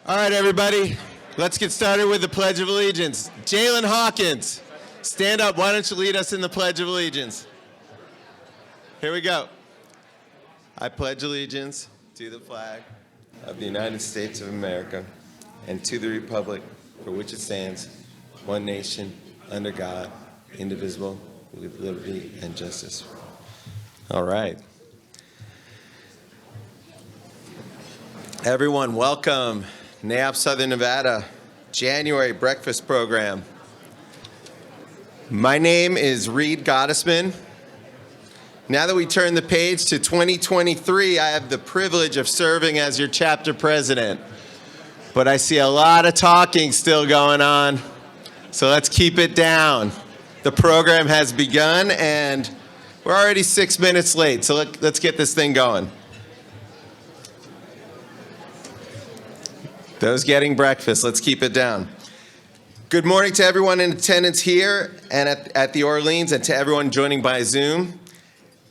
All right, everybody, let's get started with the Pledge of Allegiance. Jalen Hawkins, stand up. Why don't you lead us in the Pledge of Allegiance? Here we go. I pledge allegiance to the flag of the United States of America and to the republic for which it stands, one nation, under God, indivisible, with liberty and justice. All right. Everyone, welcome. NAIOP Southern Nevada, January breakfast program. My name is Reed Gottesman. Now that we turn the page to 2023, I have the privilege of serving as your chapter president. But I see a lot of talking still going on, so let's keep it down. The program has begun, and we're already 6 minutes late, so let's get this thing going. Those getting breakfast, let's keep it down. Good morning to everyone in attendance here and at the Orleans, and to everyone joining by Zoom.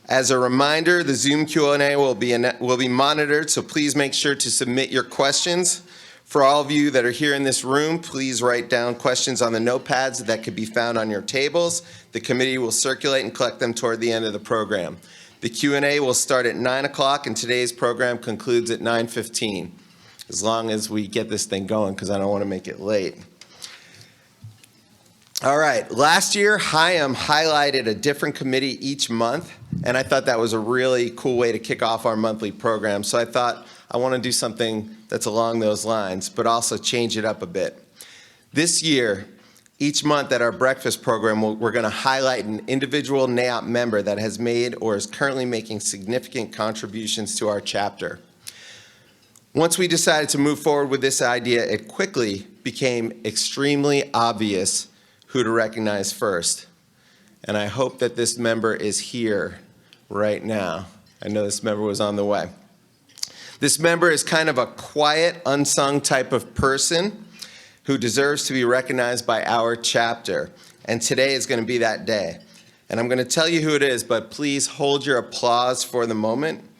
As a reminder, the Zoom Q&A will be monitored, so please make sure to submit your questions. For all of you that are here in this room, please write down questions on the notepads that could be found on your tables. The committee will circulate and collect them toward the end of the program. The Q&A will start at 9 o'clock, and today's program concludes at 9:15. As long as we get this thing going, because I don't want to make it late. All right, last year, HIAM highlighted a different committee each month, and I thought that was a really cool way to kick off our monthly program. So I thought I want to do something that's along those lines, but also change it up a bit. This year, each month at our breakfast program, we're going to highlight an individual NAIOP member that has made or is currently making significant contributions to our chapter. Once we decided to move forward with this idea, it quickly became extremely obvious who to recognize first. And I hope that this member is here right now. I know this member was on the way. This member is kind of a quiet, unsung type of person who deserves to be recognized by our chapter. And today is going to be that day. And I'm going to tell you who it is, but please hold your applause for the moment.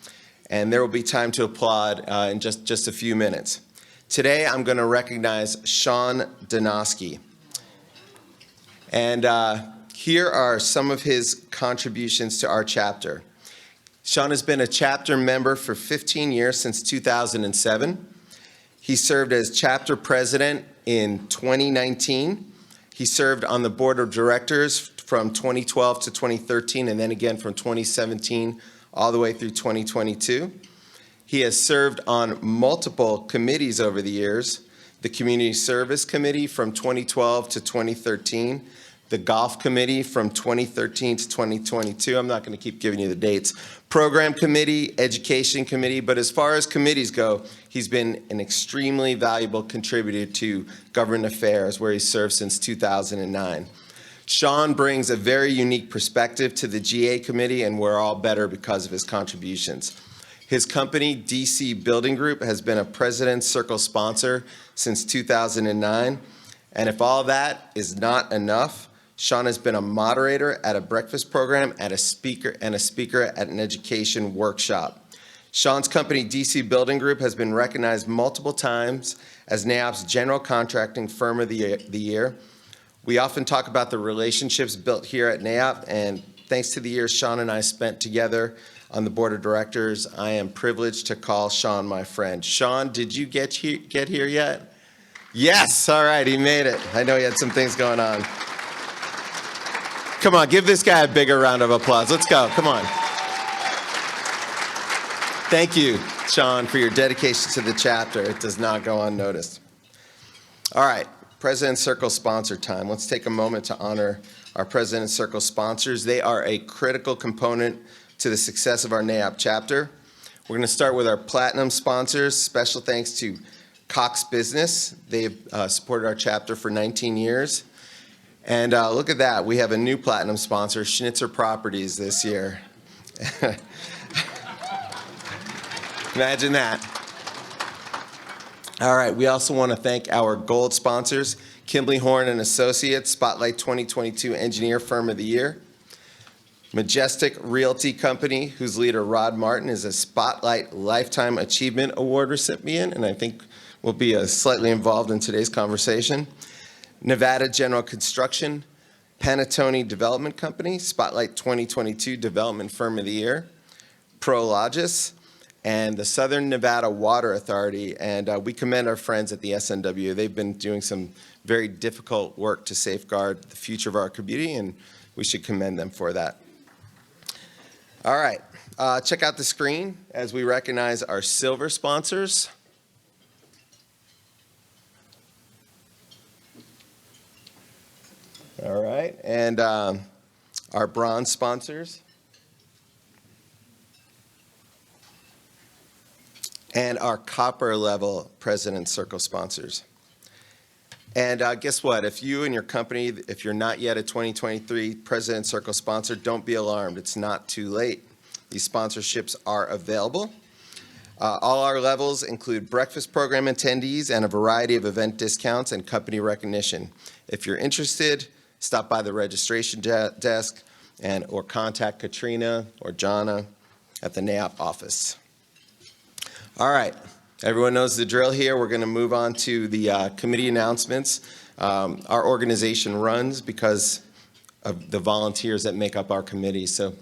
And there will be time to applaud in just a few minutes. Today, I'm going to recognize Sean Donosky. And here are some of his contributions to our chapter. Sean has been a chapter member for 15 years, since 2007. He served as chapter president in 2019. He served on the board of directors from 2012 to 2013, and then again from 2017 all the way through 2022. He has served on multiple committees over the years: the Community Service Committee from 2012 to 2013, the Golf Committee from 2013 to 2022. I'm not going to keep giving you the dates. Program Committee, Education Committee, but as far as committees go, he's been an extremely valuable contributor to Government Affairs, where he served since 2009. Sean brings a very unique perspective to the GA committee, and we're all better because of his contributions. His company, DC Building Group, has been a President's Circle sponsor since 2009. And if all that is not enough, Sean has been a moderator at a breakfast program, and a speaker at an education workshop. Sean's company, DC Building Group, has been recognized multiple times as NAIOP's General Contracting Firm of the Year. We often talk about the relationships built here at NAIOP, and thanks to the years Sean and I spent together on the board of directors, I am privileged to call Sean my friend. Sean, did you get here yet? Yes, all right, he made it. I know he had some things going on. Come on, give this guy a bigger round of applause. Let's go, come on. Thank you, Sean, for your dedication to the chapter. It does not go unnoticed. All right. President's Circle sponsor time. Let's take a moment to honor our President's Circle sponsors. They are a critical component to the success of our NAIOP chapter. We're going to start with our platinum sponsors. Special thanks to Cox Business. They've supported our chapter for 19 years. And look at that. We have a new platinum sponsor, Schnitzer Properties, this year. Imagine that. All right, we also want to thank our gold sponsors, Kimbley Horn and Associates, Spotlight 2022 Engineer Firm of the Year. Majestic Realty Company, whose leader Rod Martin is a Spotlight Lifetime Achievement Award recipient, and I think will be slightly involved in today's conversation. Nevada General Construction, Panettone Development Company, Spotlight 2022 Development Firm of the Year, Prologis, and the Southern Nevada Water Authority. And we commend our friends at the SNW. They've been doing some very difficult work to safeguard the future of our community, and we should commend them for that. All right, check out the screen as we recognize our silver sponsors. All right, and our bronze sponsors. And our copper level President's Circle sponsors. And guess what? If you and your company, if you're not yet a 2023 President's Circle sponsor, don't be alarmed. It's not too late. These sponsorships are available. All our levels include breakfast program attendees and a variety of event discounts and company recognition. If you're interested, stop by the registration desk or contact Katrina or Jonna at the NAIOP office. All right, everyone knows the drill here. We're going to move on to the committee announcements. Our organization runs because of the volunteers that make up our committee. So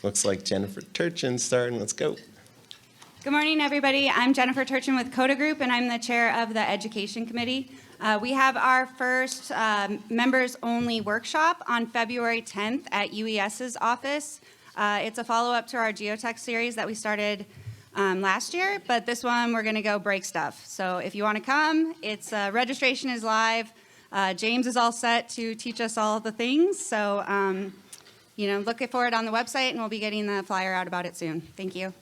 looks like Jennifer Turchin's starting. Let's go. Good morning, everybody. I'm Jennifer Turchin with Coda Group, and I'm the chair of the Education Committee. We have our first members-only workshop on February 10th at UES's office. It's a follow-up to our geotech series that we started last year, but this one we're going to go break stuff. So if you want to come, it's registration is live. James is all set to teach us all the things. So, look for it on the website, and we'll be getting the flyer out about it soon. Thank you.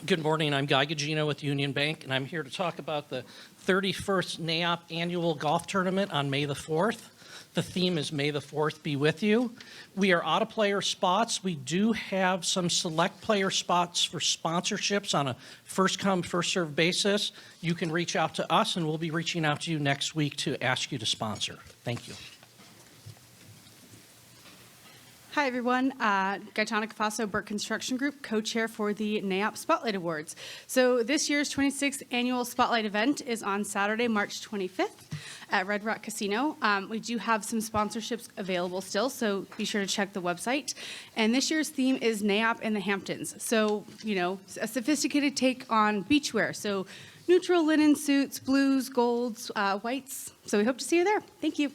Good morning. I'm Guy Gugino with Union Bank, and I'm here to talk about the 31st NAIOP Annual Golf Tournament on May the 4th. The theme is May the 4th be with you. We are out of player spots. We do have some select player spots for sponsorships on a first-come, first-served basis. You can reach out to us, and we'll be reaching out to you next week to ask you to sponsor. Thank you. Hi, everyone. Gaetana Cafasso, Burke Construction Group, co-chair for the NAIOP Spotlight Awards. So this year's 26th annual Spotlight event is on Saturday, March 25th at Red Rock Casino. We do have some sponsorships available still, so be sure to check the website. And this year's theme is NAIOP in the Hamptons. So, a sophisticated take on beachwear. So neutral linen suits, blues, golds, whites. So we hope to see you there. Thank you.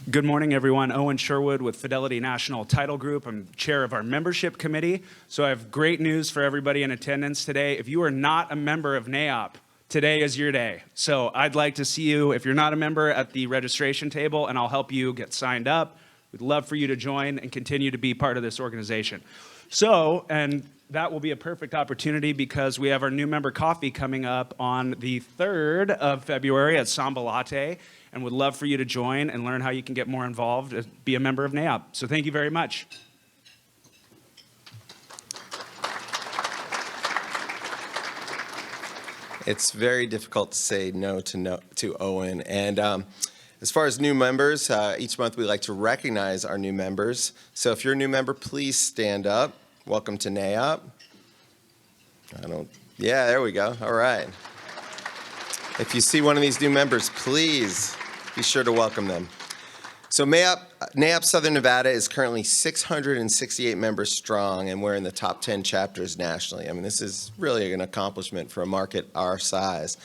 Good morning, everyone. Owen Sherwood with Fidelity National Title Group. I'm chair of our membership committee. So I have great news for everybody in attendance today. If you are not a member of NAIOP, today is your day. So I'd like to see you, if you're not a member, at the registration table, and I'll help you get signed up. We'd love for you to join and continue to be part of this organization. So, and that will be a perfect opportunity because we have our new member coffee coming up on the 3rd of February at Samba Latte, and would love for you to join and learn how you can get more involved, be a member of NAIOP. So thank you very much. It's very difficult to say no to Owen. And as far as new members, each month we like to recognize our new members. So if you're a new member, please stand up. Welcome to NAIOP. Yeah, there we go. All right. If you see one of these new members, please be sure to welcome them. So NAIOP Southern Nevada is currently 668 members strong, and we're in the top 10 chapters nationally. I mean, this is really an accomplishment for a market our size.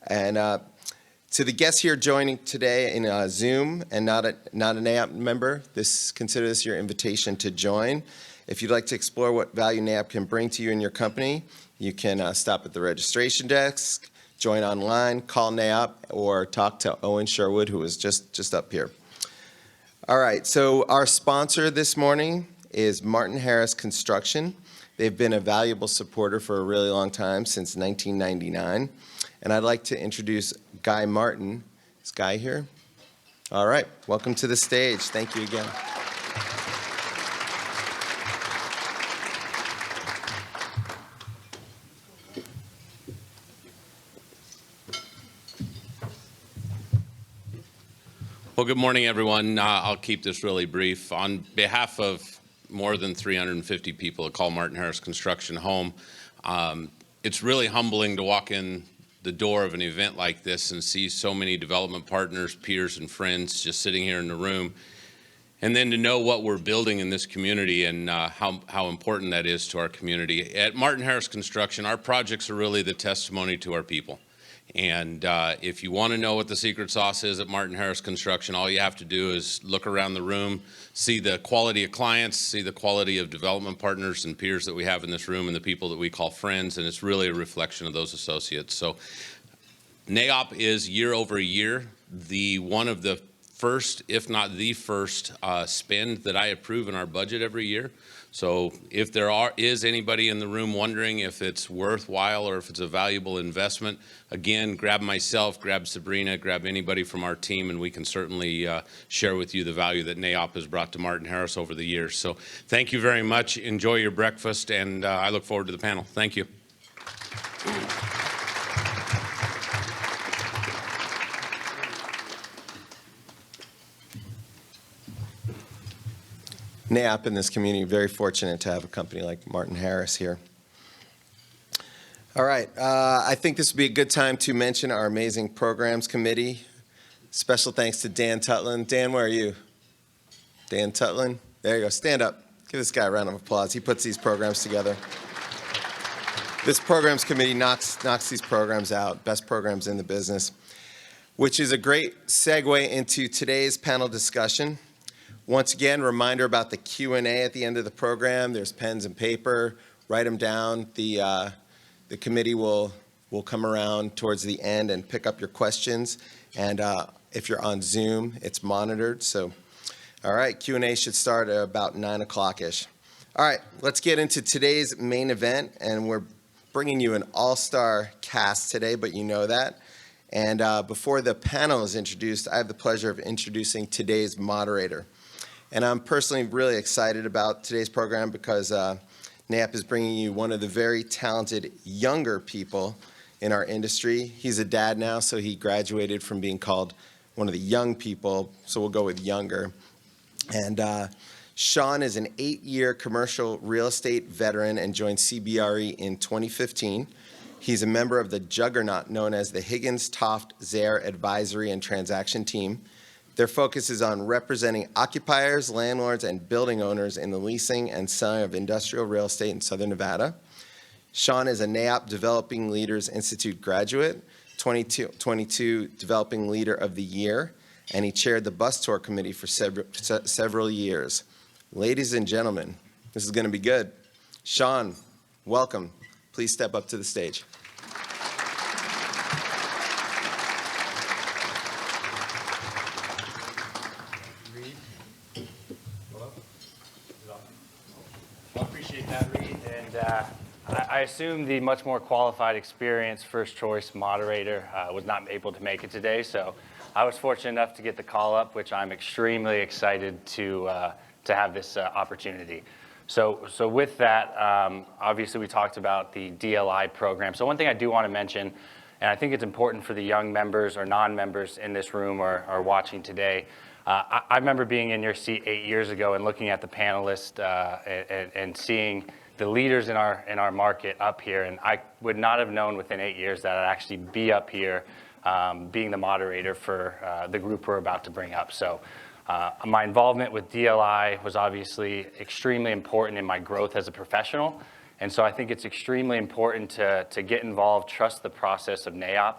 And to the guests here joining today in Zoom and not a NAIOP member, consider this your invitation to join. If you'd like to explore what value NAIOP can bring to you and your company, you can stop at the registration desk, join online, call NAIOP, or talk to Owen Sherwood, who was just up here. All right, so our sponsor this morning is Martin Harris Construction. They've been a valuable supporter for a really long time, since 1999. And I'd like to introduce Guy Martin. Is Guy here? All right, welcome to the stage. Thank you again. Well, good morning, everyone. I'll keep this really brief. On behalf of more than 350 people that call Martin Harris Construction home, It's really humbling to walk in the door of an event like this and see so many development partners, peers, and friends just sitting here in the room. And then to know what we're building in this community and how important that is to our community. At Martin Harris Construction, our projects are really the testimony to our people. And if you want to know what the secret sauce is at Martin Harris Construction, all you have to do is look around the room, see the quality of clients, see the quality of development partners and peers that we have in this room and the people that we call friends, and it's really a reflection of those associates. So NAIOP is year over year one of the first, if not the first, spend that I approve in our budget every year. So if there is anybody in the room wondering if it's worthwhile or if it's a valuable investment, again, grab myself, grab Sabrina, grab anybody from our team, and we can certainly share with you the value that NAIOP has brought to Martin Harris over the years. So thank you very much. Enjoy your breakfast, and I look forward to the panel. Thank you. NAIOP in this community, very fortunate to have a company like Martin Harris here. All right, I think this would be a good time to mention our amazing programs committee. Special thanks to Dan Tutlin. Dan, where are you? Dan Tutlin, there you go, stand up. Give this guy a round of applause. He puts these programs together. This programs committee knocks these programs out, best programs in the business, which is a great segue into today's panel discussion. Once again, reminder about the Q&A at the end of the program. There's pens and paper. Write them down. The committee will come around towards the end and pick up your questions. And if you're on Zoom, it's monitored. So, all right, Q&A should start at about 9 o'clock-ish. All right, let's get into today's main event. And we're bringing you an all-star cast today, but you know that. And before the panel is introduced, I have the pleasure of introducing today's moderator. And I'm personally really excited about today's program because NAIOP is bringing you one of the very talented younger people in our industry. He's a dad now, so he graduated from being called one of the young people, so we'll go with younger. And Sean is an 8-year commercial real estate veteran and joined CBRE in 2015. He's a member of the juggernaut known as the Higgins-Toft-Zaher Advisory and Transaction Team. Their focus is on representing occupiers, landlords, and building owners in the leasing and selling of industrial real estate in Southern Nevada. Sean is a NAIOP Developing Leaders Institute graduate, 2022 Developing Leader of the Year, and he chaired the bus tour committee for several years. Ladies and gentlemen, this is going to be good. Sean, welcome. Please step up to the stage. I assume the much more qualified, experienced, first-choice moderator was not able to make it today, so I was fortunate enough to get the call up, which I'm extremely excited to have this opportunity. So with that, obviously we talked about the DLI program. So one thing I do want to mention, and I think it's important for the young members or non-members in this room or watching today, I remember being in your seat 8 years ago and looking at the panelists and seeing the leaders in our market up here, and I would not have known within 8 years that I'd actually be up here being the moderator for the group we're about to bring up. So my involvement with DLI was obviously extremely important in my growth as a professional, and so I think it's extremely important to get involved, trust the process of NAIOP,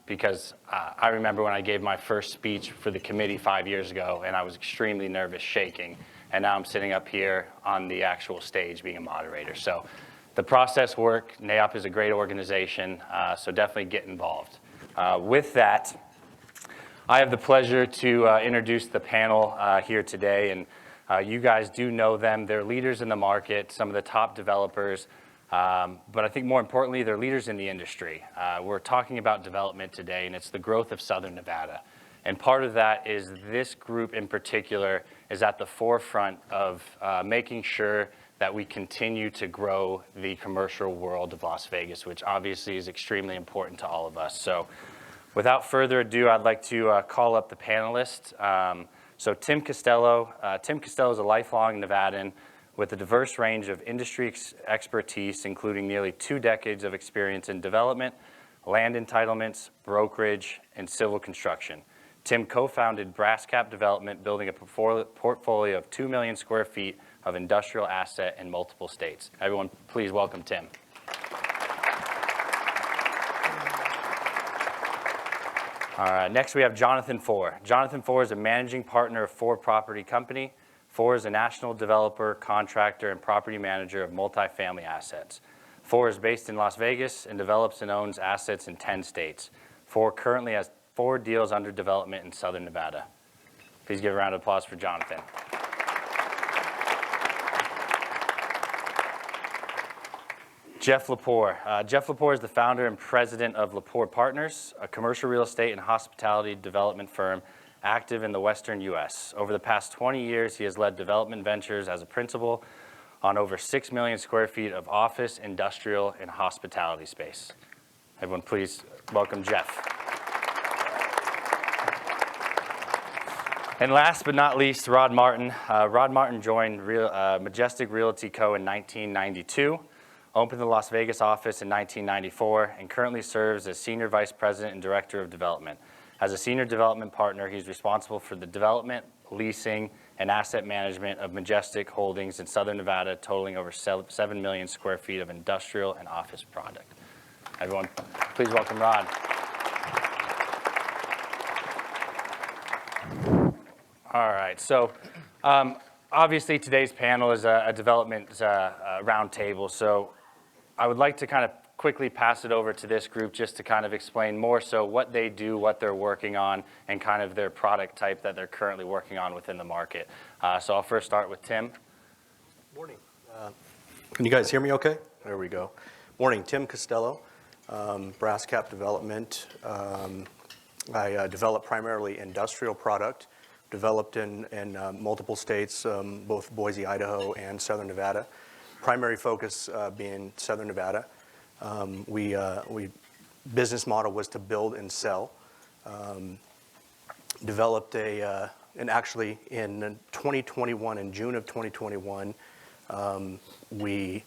because I remember when I gave my first speech for the committee 5 years ago, and I was extremely nervous, shaking. And now I'm sitting up here on the actual stage being a moderator. So the process work, NAIOP is a great organization, so definitely get involved. With that, I have the pleasure to introduce the panel here today, and you guys do know them. They're leaders in the market, some of the top developers, but I think more importantly, they're leaders in the industry. We're talking about development today, and it's the growth of Southern Nevada. And part of that is this group in particular is at the forefront of making sure that we continue to grow the commercial world of Las Vegas, which obviously is extremely important to all of us. So without further ado, I'd like to call up the panelists. So Tim Castello. Tim Castello is a lifelong Nevadan with a diverse range of industry expertise, including nearly 2 decades of experience in development, land entitlements, brokerage, and civil construction. Tim co-founded Brasscap Development, building a portfolio of 2 million square feet of industrial asset in multiple states. Everyone, please welcome Tim. All right, next we have Jonathan Fore. Jonathan Fore is a managing partner of Fore Property Company. Fore is a national developer, contractor, and property manager of multifamily assets. Fore is based in Las Vegas and develops and owns assets in 10 states. Fore currently has 4 deals under development in Southern Nevada. Please give a round of applause for Jonathan. Jeff LaPour. Jeff LaPour is the founder and president of LaPour Partners, a commercial real estate and hospitality development firm active in the Western U.S. Over the past 20 years, he has led development ventures as a principal on over 6 million square feet of office, industrial, and hospitality space. Everyone, please welcome Jeff. And last but not least, Rod Martin. Rod Martin joined Majestic Realty Co. in 1992, opened the Las Vegas office in 1994, and currently serves as Senior Vice President and Director of Development. As a Senior Development Partner, he's responsible for the development, leasing, and asset management of Majestic Holdings in Southern Nevada, totaling over 7 million square feet of industrial and office product. Everyone, please welcome Rod. All right, so obviously today's panel is a development roundtable, so I would like to kind of quickly pass it over to this group just to kind of explain more so what they do, what they're working on, and kind of their product type that they're currently working on within the market. So I'll first start with Tim. Morning. Can you guys hear me okay? There we go. Morning, Tim Castello, Brasscap Development. I develop primarily industrial product, developed in multiple states, both Boise, Idaho, and Southern Nevada. Primary focus being Southern Nevada. Business model was to build and sell. Developed and actually in 2021, in June of 2021, we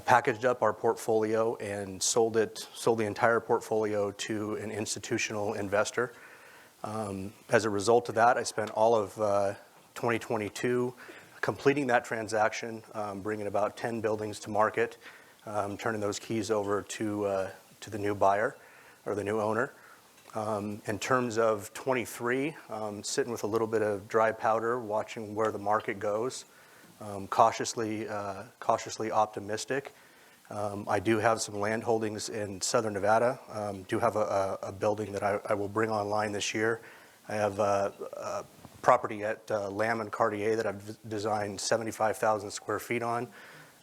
packaged up our portfolio and sold the entire portfolio to an institutional investor. As a result of that, I spent all of 2022 completing that transaction, bringing about 10 buildings to market, turning those keys over to the new buyer or the new owner. In terms of 23, sitting with a little bit of dry powder, watching where the market goes, cautiously optimistic. I do have some land holdings in Southern Nevada. Do have a building that I will bring online this year. I have a property at Lamb and Cartier that I've designed 75,000 square feet on.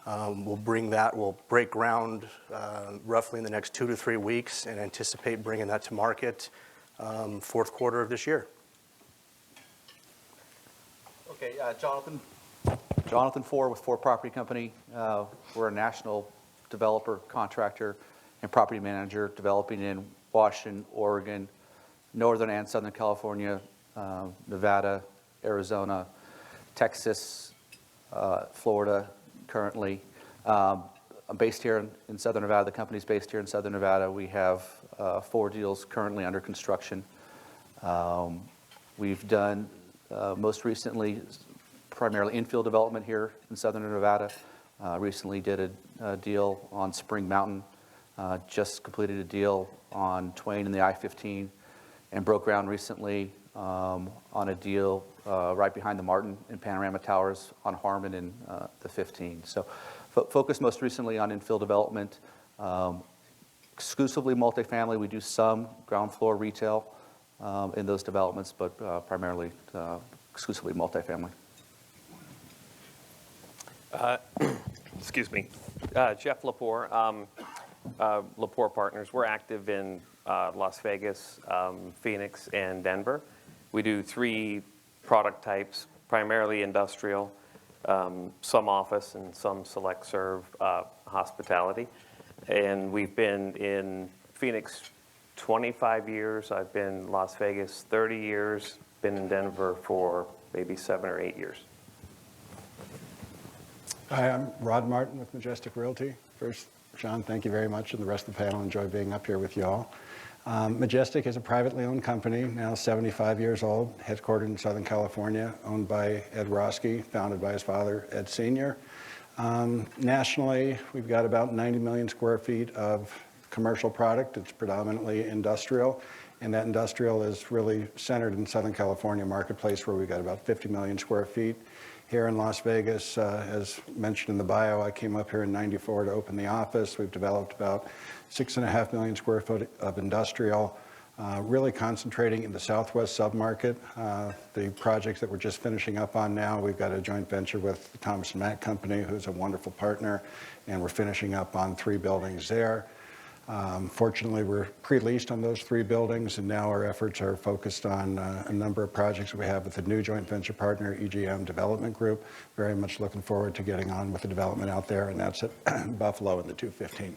We'll break ground roughly in the next 2 to 3 weeks and anticipate bringing that to market fourth quarter of this year. Okay, Jonathan Fore with Fore Property Company. We're a national developer, contractor, and property manager developing in Washington, Oregon, Northern and Southern California, Nevada, Arizona, Texas, Florida currently. I'm based here in Southern Nevada. The company's based here in Southern Nevada. We have 4 deals currently under construction. We've done most recently primarily infill development here in Southern Nevada. Recently did a deal on Spring Mountain. Just completed a deal on Twain and the I-15 and broke ground recently on a deal right behind the Martin and Panorama Towers on Harmon and the 15. So focused most recently on infill development, exclusively multifamily. We do some ground floor retail in those developments, but primarily exclusively multifamily. Excuse me. Jeff LaPour, LaPour Partners. We're active in Las Vegas, Phoenix, and Denver. We do 3 product types, primarily industrial, some office, and some select serve hospitality. And we've been in Phoenix 25 years. I've been in Las Vegas 30 years, been in Denver for maybe 7 or 8 years. Hi, I'm Rod Martin with Majestic Realty. First, Sean, thank you very much, and the rest of the panel. Enjoy being up here with you all. Majestic is a privately owned company, now 75 years old, headquartered in Southern California, owned by Ed Roski, founded by his father, Ed Sr. Nationally, we've got about 90 million square feet of commercial product. It's predominantly industrial, and that industrial is really centered in Southern California marketplace, where we've got about 50 million square feet. Here in Las Vegas, as mentioned in the bio, I came up here in '94 to open the office. We've developed about 6.5 million square foot of industrial, really concentrating in the southwest submarket. The projects that we're just finishing up on now, we've got a joint venture with the Thomas & Mack Company, who's a wonderful partner, and we're finishing up on 3 buildings there. Fortunately, we're pre-leased on those 3 buildings, and now our efforts are focused on a number of projects we have with the new joint venture partner, EGM Development Group. Very much looking forward to getting on with the development out there, and that's at Buffalo in the 215.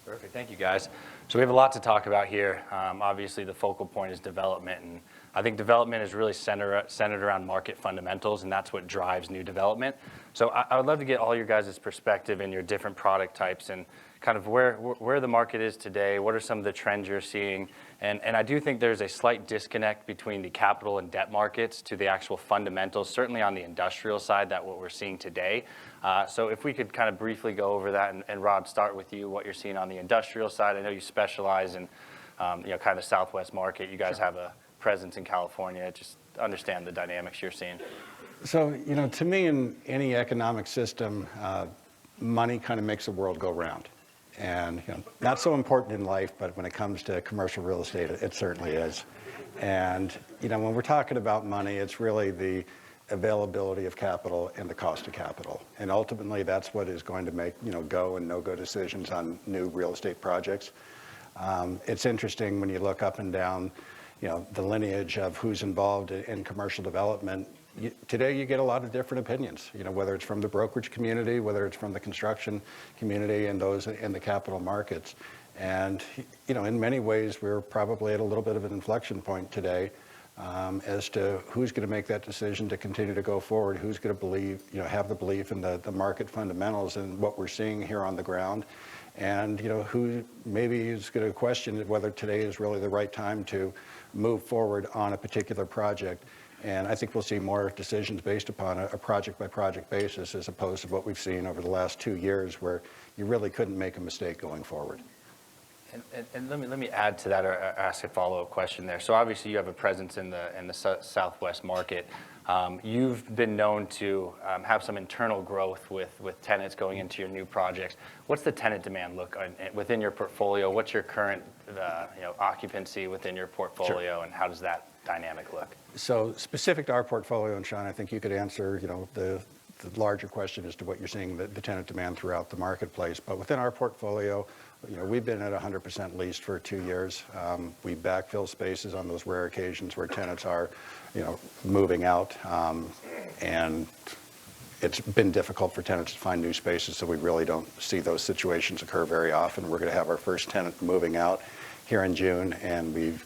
Perfect. Thank you, guys. So we have a lot to talk about here. Obviously, the focal point is development, and I think development is really centered around market fundamentals, and that's what drives new development. So I would love to get all your guys' perspective in your different product types and kind of where the market is today, what are some of the trends you're seeing, and I do think there's a slight disconnect between the capital and debt markets to the actual fundamentals, certainly on the industrial side, that what we're seeing today. So if we could kind of briefly go over that, and Rod, start with you, what you're seeing on the industrial side. I know you specialize in kind of the Southwest market. You guys have a presence in California. Just understand the dynamics you're seeing. So, to me, in any economic system, money kind of makes the world go round. And not so important in life, but when it comes to commercial real estate, it certainly is. And when we're talking about money, it's really the availability of capital and the cost of capital. And ultimately, that's what is going to make go and no-go decisions on new real estate projects. It's interesting when you look up and down the lineage of who's involved in commercial development. Today, you get a lot of different opinions, whether it's from the brokerage community, whether it's from the construction community, and those in the capital markets. And, in many ways, we're probably at a little bit of an inflection point today as to who's going to make that decision to continue to go forward, who's going to believe, have the belief in the market fundamentals and what we're seeing here on the ground, and, who maybe is going to question whether today is really the right time to move forward on a particular project. And I think we'll see more decisions based upon a project-by-project basis, as opposed to what we've seen over the last 2 years, where you really couldn't make a mistake going forward. And let me add to that, or ask a follow-up question there. So obviously, you have a presence in the Southwest market. You've been known to have some internal growth with tenants going into your new projects. What's the tenant demand look within your portfolio? What's your current occupancy within your portfolio, Sure. and how does that dynamic look? So specific to our portfolio, and Sean, I think you could answer, the larger question as to what you're seeing, the tenant demand throughout the marketplace. But within our portfolio, we've been at 100% leased for 2 years. We backfill spaces on those rare occasions where tenants are, moving out, and it's been difficult for tenants to find new spaces, so we really don't see those situations occur very often. We're going to have our first tenant moving out here in June, and we've,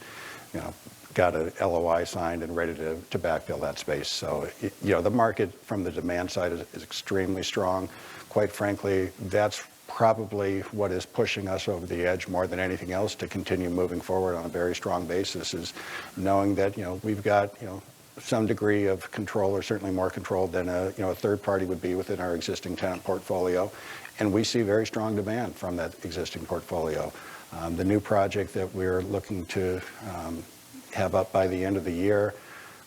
got a LOI signed and ready to backfill that space. So, the market from the demand side is extremely strong. Quite frankly, that's probably what is pushing us over the edge more than anything else to continue moving forward on a very strong basis, is knowing that, we've got, some degree of control, or certainly more control than a third party would be within our existing tenant portfolio. And we see very strong demand from that existing portfolio. The new project that we're looking to have up by the end of the year,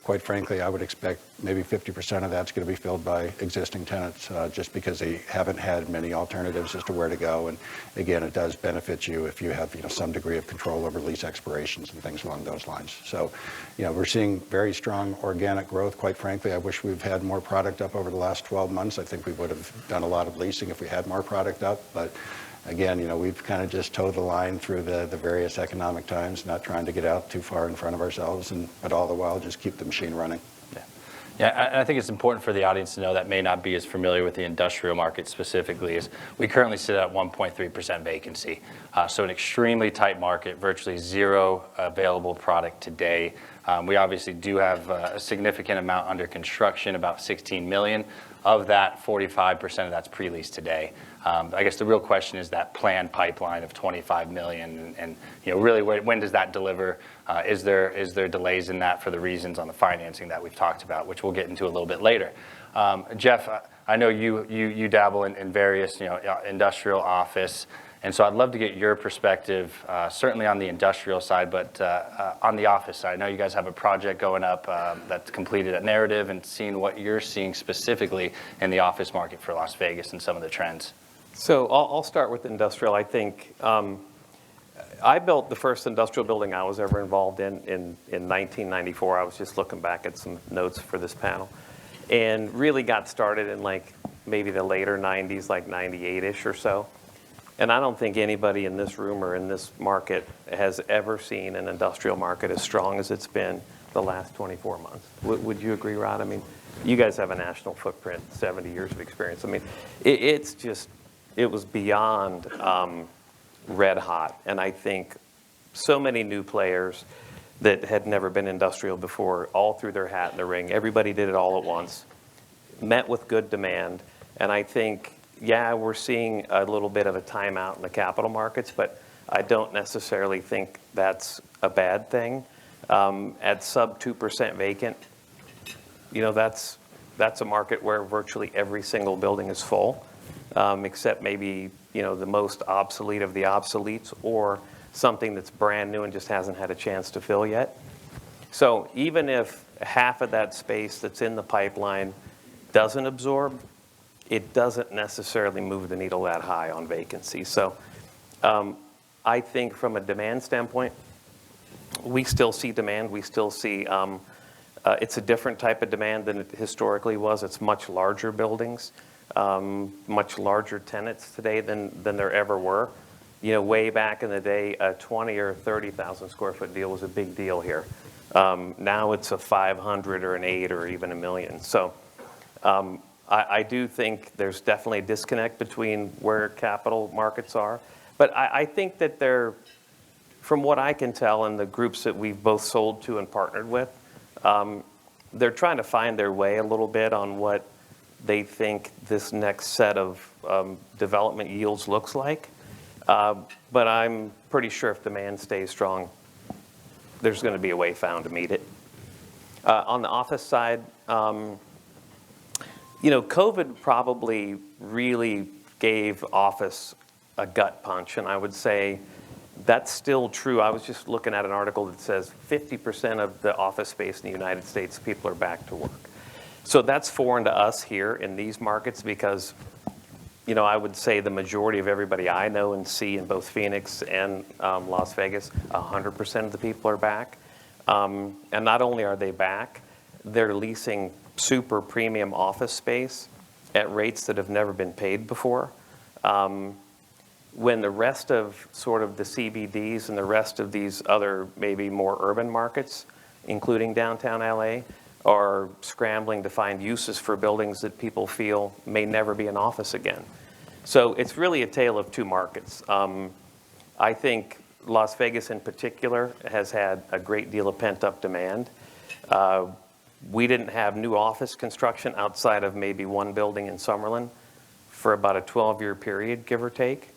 quite frankly, I would expect maybe 50% of that's going to be filled by existing tenants, just because they haven't had many alternatives as to where to go. And again, it does benefit you if you have some degree of control over lease expirations and things along those lines. So, we're seeing very strong organic growth. Quite frankly, I wish we've had more product up over the last 12 months. I think we would have done a lot of leasing if we had more product up. But again, we've kind of just towed the line through the various economic times, not trying to get out too far in front of ourselves, but all the while just keep the machine running. Yeah, I think it's important for the audience to know that may not be as familiar with the industrial market specifically, is we currently sit at 1.3% vacancy. So an extremely tight market, virtually zero available product today. We obviously do have a significant amount under construction, about 16 million. Of that, 45% of that's pre-leased today. I guess the real question is that planned pipeline of 25 million, and really when does that deliver? Is there delays in that for the reasons on the financing that we've talked about, which we'll get into a little bit later. Jeff, I know you dabble in various industrial, office, and so I'd love to get your perspective, certainly on the industrial side, but on the office side. I know you guys have a project going up that's completed at Narrative, and seeing what you're seeing specifically in the office market for Las Vegas and some of the trends. So I'll start with industrial. I think I built the first industrial building I was ever involved in 1994. I was just looking back at some notes for this panel, and really got started in like maybe the later 90s, like 98-ish or so. And I don't think anybody in this room or in this market has ever seen an industrial market as strong as it's been the last 24 months. Would you agree, Rod? I mean, you guys have a national footprint, 70 years of experience. I mean, it was beyond red hot. And I think so many new players that had never been industrial before all threw their hat in the ring. Everybody did it all at once, met with good demand. And I think, yeah, we're seeing a little bit of a timeout in the capital markets, but I don't necessarily think that's a bad thing. At sub 2% vacant, that's a market where virtually every single building is full, except maybe the most obsolete of the obsoletes, or something that's brand new and just hasn't had a chance to fill yet. So even if half of that space that's in the pipeline doesn't absorb, it doesn't necessarily move the needle that high on vacancy. So I think from a demand standpoint, we still see demand. We still see it's a different type of demand than it historically was. It's much larger buildings, much larger tenants today than there ever were. Way back in the day, a 20 or 30,000 square foot deal was a big deal here. Now it's a 500 or an 8 or even a million. So I do think there's definitely a disconnect between where capital markets are. But I think that they're, from what I can tell in the groups that we've both sold to and partnered with, they're trying to find their way a little bit on what they think this next set of development yields looks like. But I'm pretty sure if demand stays strong, there's going to be a way found to meet it. On the office side, COVID probably really gave office a gut punch, and I would say that's still true. I was just looking at an article that says 50% of the office space in the United States, people are back to work. So that's foreign to us here in these markets because, I would say the majority of everybody I know and see in both Phoenix and Las Vegas, 100% of the people are back. And not only are they back, they're leasing super premium office space at rates that have never been paid before. When the rest of sort of the CBDs and the rest of these other maybe more urban markets, including downtown LA, are scrambling to find uses for buildings that people feel may never be an office again. So it's really a tale of two markets. I think Las Vegas in particular has had a great deal of pent-up demand. We didn't have new office construction outside of maybe one building in Summerlin for about a 12-year period, give or take.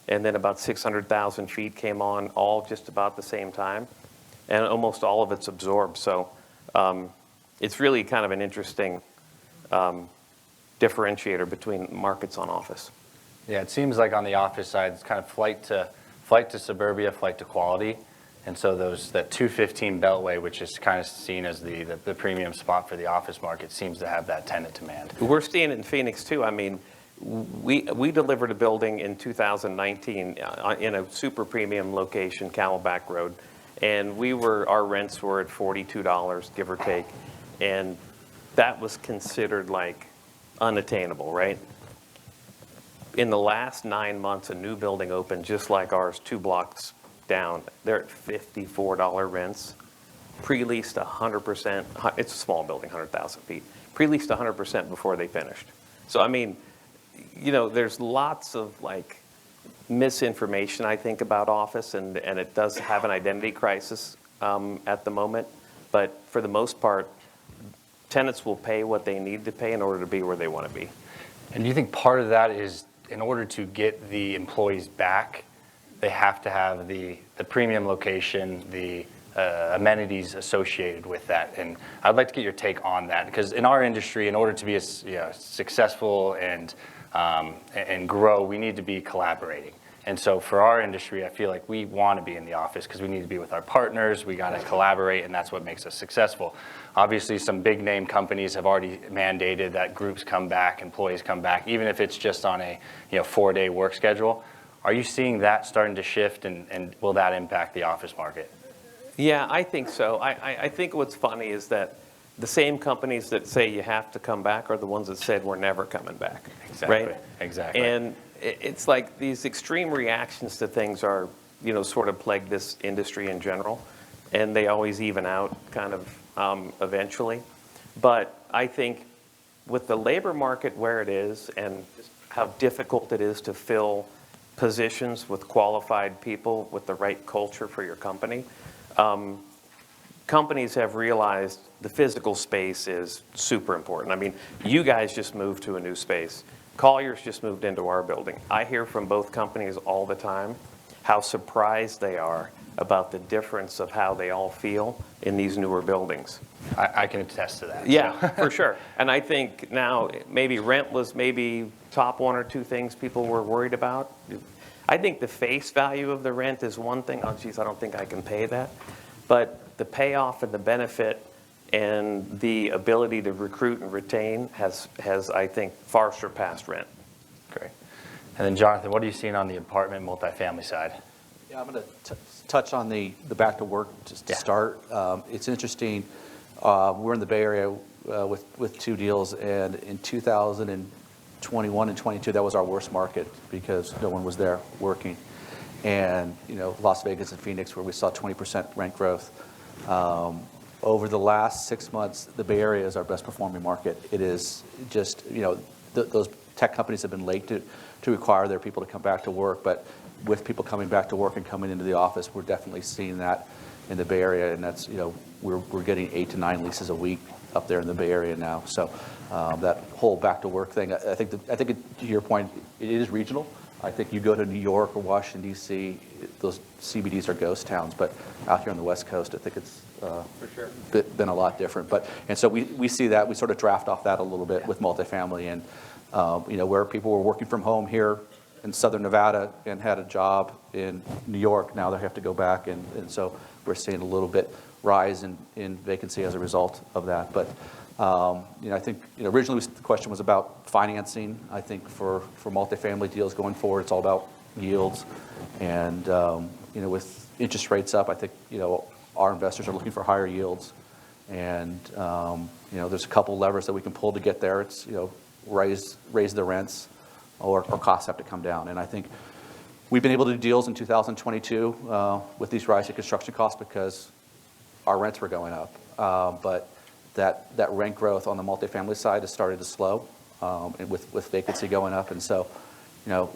And then about 600,000 feet came on all just about the same time. And almost all of it's absorbed. So it's really kind of an interesting differentiator between markets on office. Yeah, it seems like on the office side, it's kind of flight to suburbia, flight to quality. And so that 215 Beltway, which is kind of seen as the premium spot for the office market, seems to have that tenant demand. We're seeing it in Phoenix too. I mean, we delivered a building in 2019 in a super premium location, Camelback Road, and our rents were at $42, give or take, and that was considered like unattainable, right? In the last 9 months, a new building opened just like ours, 2 blocks down. They're at $54 rents, pre-leased 100%. It's a small building, 100,000 feet. Pre-leased 100% before they finished. So I mean, there's lots of like misinformation I think about office, and it does have an identity crisis at the moment. But for the most part, tenants will pay what they need to pay in order to be where they want to be. And do you think part of that is in order to get the employees back, they have to have the premium location, the amenities associated with that? And I'd like to get your take on that, because in our industry, in order to be successful and grow, we need to be collaborating. And so for our industry, I feel like we want to be in the office because we need to be with our partners. We got to collaborate, and that's what makes us successful. Obviously, some big name companies have already mandated that groups come back, employees come back, even if it's just on a 4-day work schedule. Are you seeing that starting to shift, and will that impact the office market? Yeah, I think so. I think what's funny is that the same companies that say you have to come back are the ones that said we're never coming back. Exactly. Right? Exactly. And it's like these extreme reactions to things are, sort of plague this industry in general, and they always even out kind of eventually. But I think with the labor market where it is and how difficult it is to fill positions with qualified people with the right culture for your company, companies have realized the physical space is super important. I mean, you guys just moved to a new space. Collier's just moved into our building. I hear from both companies all the time how surprised they are about the difference of how they all feel in these newer buildings. I can attest to that. Yeah, for sure. And I think now maybe rent was maybe top 1 or 2 things people were worried about. I think the face value of the rent is one thing. Oh, geez, I don't think I can pay that. But the payoff and the benefit and the ability to recruit and retain has I think, far surpassed rent. Great. And then, Jonathan, what are you seeing on the apartment multifamily side? Yeah, I'm going to touch on the back to work just to start. It's interesting. We're in the Bay Area with 2 deals, and in 2021 and 22, that was our worst market because no one was there working. And Las Vegas and Phoenix, where we saw 20% rent growth. Over the last 6 months, the Bay Area is our best performing market. It is just, those tech companies have been late to require their people to come back to work, but with people coming back to work and coming into the office, we're definitely seeing that in the Bay Area, and that's, we're getting 8 to 9 leases a week up there in the Bay Area now. So that whole back to work thing, I think to your point, it is regional. I think you go to New York or Washington, D.C., those CBDs are ghost towns, but out here on the West Coast, I think it's for sure been a lot different. And so we see that, we sort of draft off that a little bit with multifamily, and where people were working from home here in Southern Nevada and had a job in New York, now they have to go back, and so we're seeing a little bit rise in vacancy as a result of that. But I think originally the question was about financing. I think for multifamily deals going forward, it's all about yields, and with interest rates up, I think our investors are looking for higher yields, and there's a couple levers that we can pull to get there. It's raise the rents, or costs have to come down, and I think we've been able to do deals in 2022 with these rising construction costs because our rents were going up, but that rent growth on the multifamily side has started to slow, and with vacancy going up, and so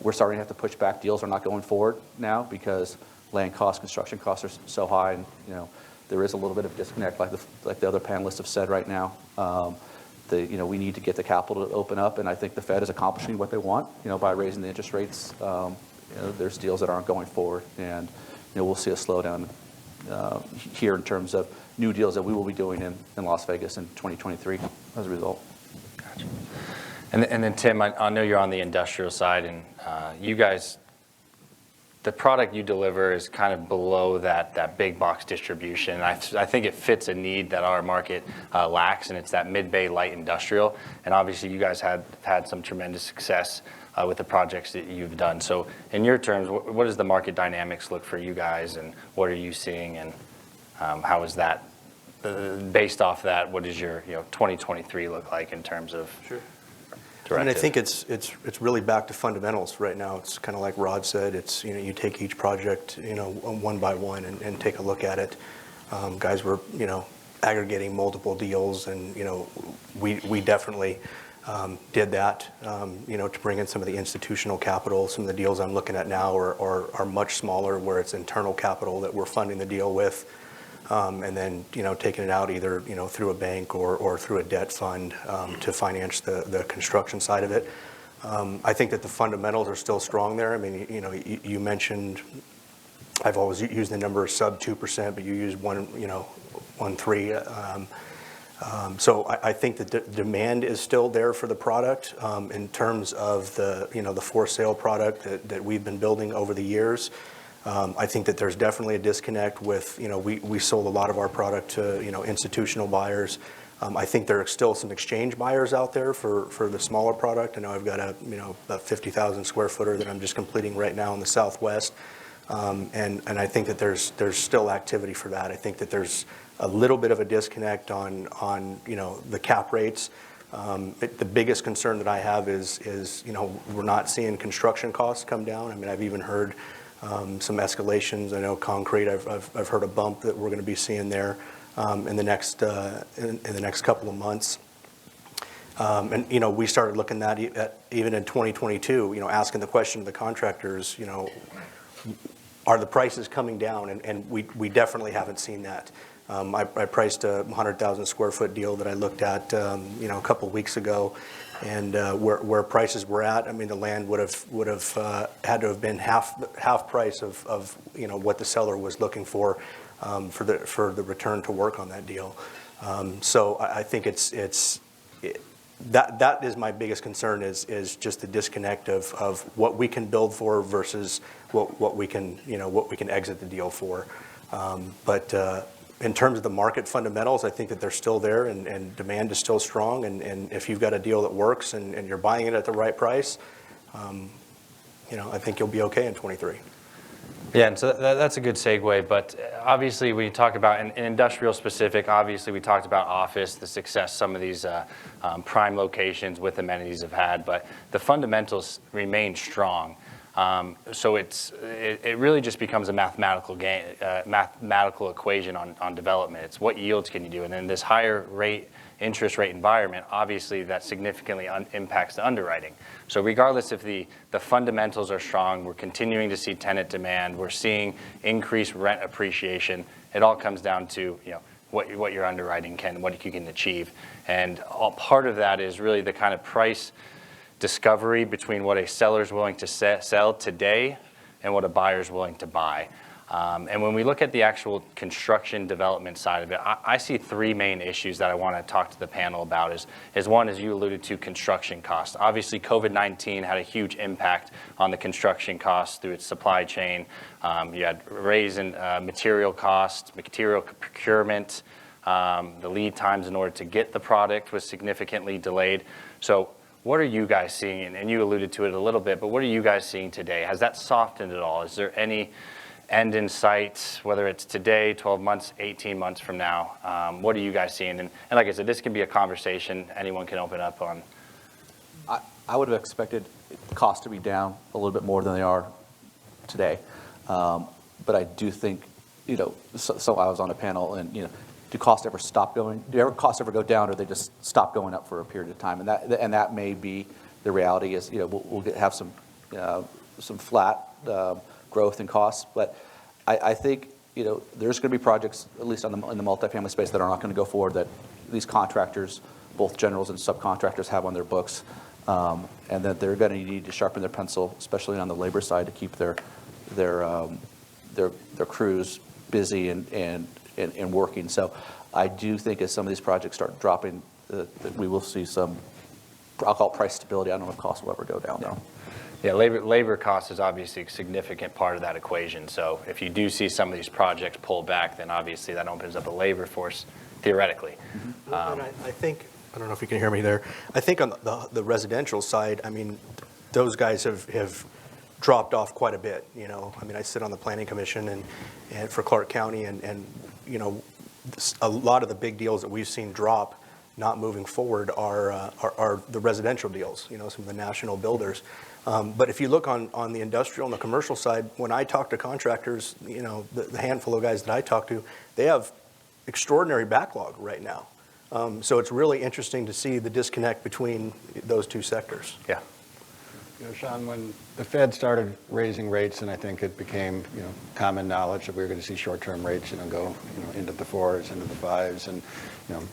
we're starting to have to push back. Deals are not going forward now because land costs, construction costs are so high, and there is a little bit of disconnect, like the other panelists have said right now. We need to get the capital to open up, and I think the Fed is accomplishing what they want, by raising the interest rates. There's deals that aren't going forward, and we'll see a slowdown here in terms of new deals that we will be doing in Las Vegas in 2023 as a result. Gotcha. And then Tim, I know you're on the industrial side, and you guys, the product you deliver is kind of below that big box distribution. I think it fits a need that our market lacks, and it's that mid-bay light industrial. And obviously you guys have had some tremendous success with the projects that you've done. So in your terms, what does the market dynamics look for you guys, and what are you seeing, and how is that, based off that, what does your 2023 look like in terms of directive? And I think it's really back to fundamentals right now. It's kind of like Rod said. It's you take each project one by one and take a look at it. Guys were aggregating multiple deals, and we definitely did that. To bring in some of the institutional capital. Some of the deals I'm looking at now are much smaller, where it's internal capital that we're funding the deal with. and then, taking it out either, through a bank or through a debt fund to finance the construction side of it. I think that the fundamentals are still strong there. I mean, you mentioned, I've always used the number sub 2%, but you use 1.3. So I think that the demand is still there for the product in terms of the for sale product that we've been building over the years. I think that there's definitely a disconnect with, we sold a lot of our product to, institutional buyers. I think there are still some exchange buyers out there for the smaller product. I know I've got a 50,000 square footer that I'm just completing right now in the Southwest. And I think that there's still activity for that. I think that there's a little bit of a disconnect on the cap rates. The biggest concern that I have is we're not seeing construction costs come down. I mean, I've even heard some escalations. I know concrete, I've heard a bump that we're going to be seeing there in the next couple of months. And we started looking at even in 2022, asking the question to the contractors, are the prices coming down? And we definitely haven't seen that. I priced a 100,000 square foot deal that I looked at, a couple of weeks ago, and where prices were at, I mean, the land would have had to have been half price of what the seller was looking for the return to work on that deal. So I think that is my biggest concern is just the disconnect of what we can build for versus what we can exit the deal for. But in terms of the market fundamentals, I think that they're still there and demand is still strong. And if you've got a deal that works and you're buying it at the right price, I think you'll be okay in 23. Yeah, and so that's a good segue, but obviously we talk about, in industrial specific, obviously we talked about office, the success some of these prime locations with amenities have had, but the fundamentals remain strong. So it really just becomes a mathematical equation on development. It's what yields can you do, and in this higher interest rate environment, obviously that significantly impacts the underwriting. So regardless if the fundamentals are strong, we're continuing to see tenant demand, we're seeing increased rent appreciation. It all comes down to what your underwriting what you can achieve, and part of that is really the kind of price discovery between what a seller is willing to sell today and what a buyer is willing to buy. And when we look at the actual construction development side of it, I see three main issues that I want to talk to the panel about. Is one, as you alluded to, construction costs. Obviously, COVID-19 had a huge impact on the construction costs through its supply chain. You had raise in material costs, material procurement. The lead times in order to get the product was significantly delayed. So what are you guys seeing? And you alluded to it a little bit, but what are you guys seeing today? Has that softened at all? Is there any end in sight, whether it's today, 12 months, 18 months from now? What are you guys seeing? And like I said, this can be a conversation anyone can open up on. I would have expected costs to be down a little bit more than they are today. But I do think, so I was on a panel and, do costs ever stop going? Do costs ever go down, or they just stop going up for a period of time? And that may be the reality. Is we'll have some flat growth in costs, but I think there's going to be projects, at least in the multifamily space, that are not going to go forward, that these contractors, both generals and subcontractors, have on their books, and that they're going to need to sharpen their pencil, especially on the labor side, to keep their crews busy and working. So I do think as some of these projects start dropping, that we will see some, I'll call it price stability. I don't know if costs will ever go down though. Yeah, labor cost is obviously a significant part of that equation. So if you do see some of these projects pull back, then obviously that opens up a labor force theoretically. And I think, I don't know if you can hear me there, I think on the residential side, I mean, those guys have dropped off quite a bit. I mean, I sit on the planning commission and for Clark County, and a lot of the big deals that we've seen drop, not moving forward, are the residential deals. Some of the national builders. But if you look on the industrial and the commercial side, when I talk to contractors, the handful of guys that I talk to, they have extraordinary backlog right now. So it's really interesting to see the disconnect between those two sectors. Yeah. Sean, when the Fed started raising rates, and I think it became, common knowledge that we were going to see short-term rates, go, into the 4s, into the 5s, and,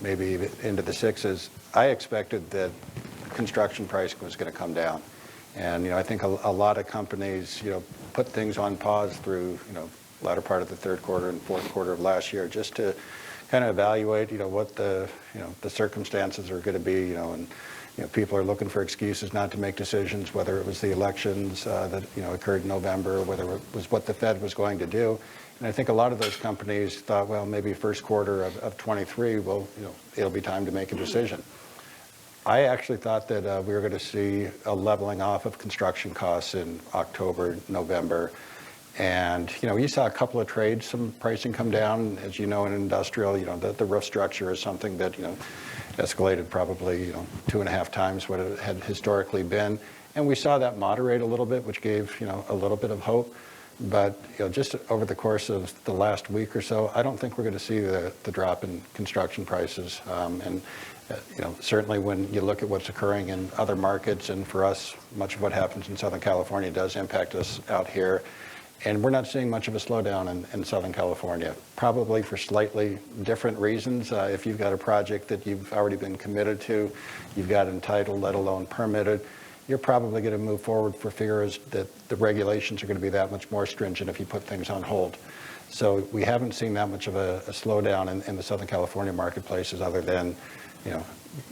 maybe even into the 6s, I expected that construction pricing was going to come down. And, I think a lot of companies, put things on pause through, latter part of the third quarter and fourth quarter of last year, just to kind of evaluate, what the circumstances are going to be, and, people are looking for excuses not to make decisions, whether it was the elections that, occurred in November, or whether it was what the Fed was going to do. And I think a lot of those companies thought, well, maybe first quarter of 23, well, it'll be time to make a decision. I actually thought that we were going to see a leveling off of construction costs in October, November. And, you saw a couple of trades, some pricing come down. As you know, in industrial, the roof structure is something that, escalated probably, 2.5 times what it had historically been. And we saw that moderate a little bit, which gave, a little bit of hope. But, just over the course of the last week or so, I don't think we're going to see the drop in construction prices. Certainly when you look at what's occurring in other markets, and for us, much of what happens in Southern California does impact us out here. And we're not seeing much of a slowdown in Southern California, probably for slightly different reasons. If you've got a project that you've already been committed to, you've got entitled, let alone permitted, you're probably going to move forward for fears that the regulations are going to be that much more stringent if you put things on hold. So we haven't seen that much of a slowdown in the Southern California marketplaces, other than,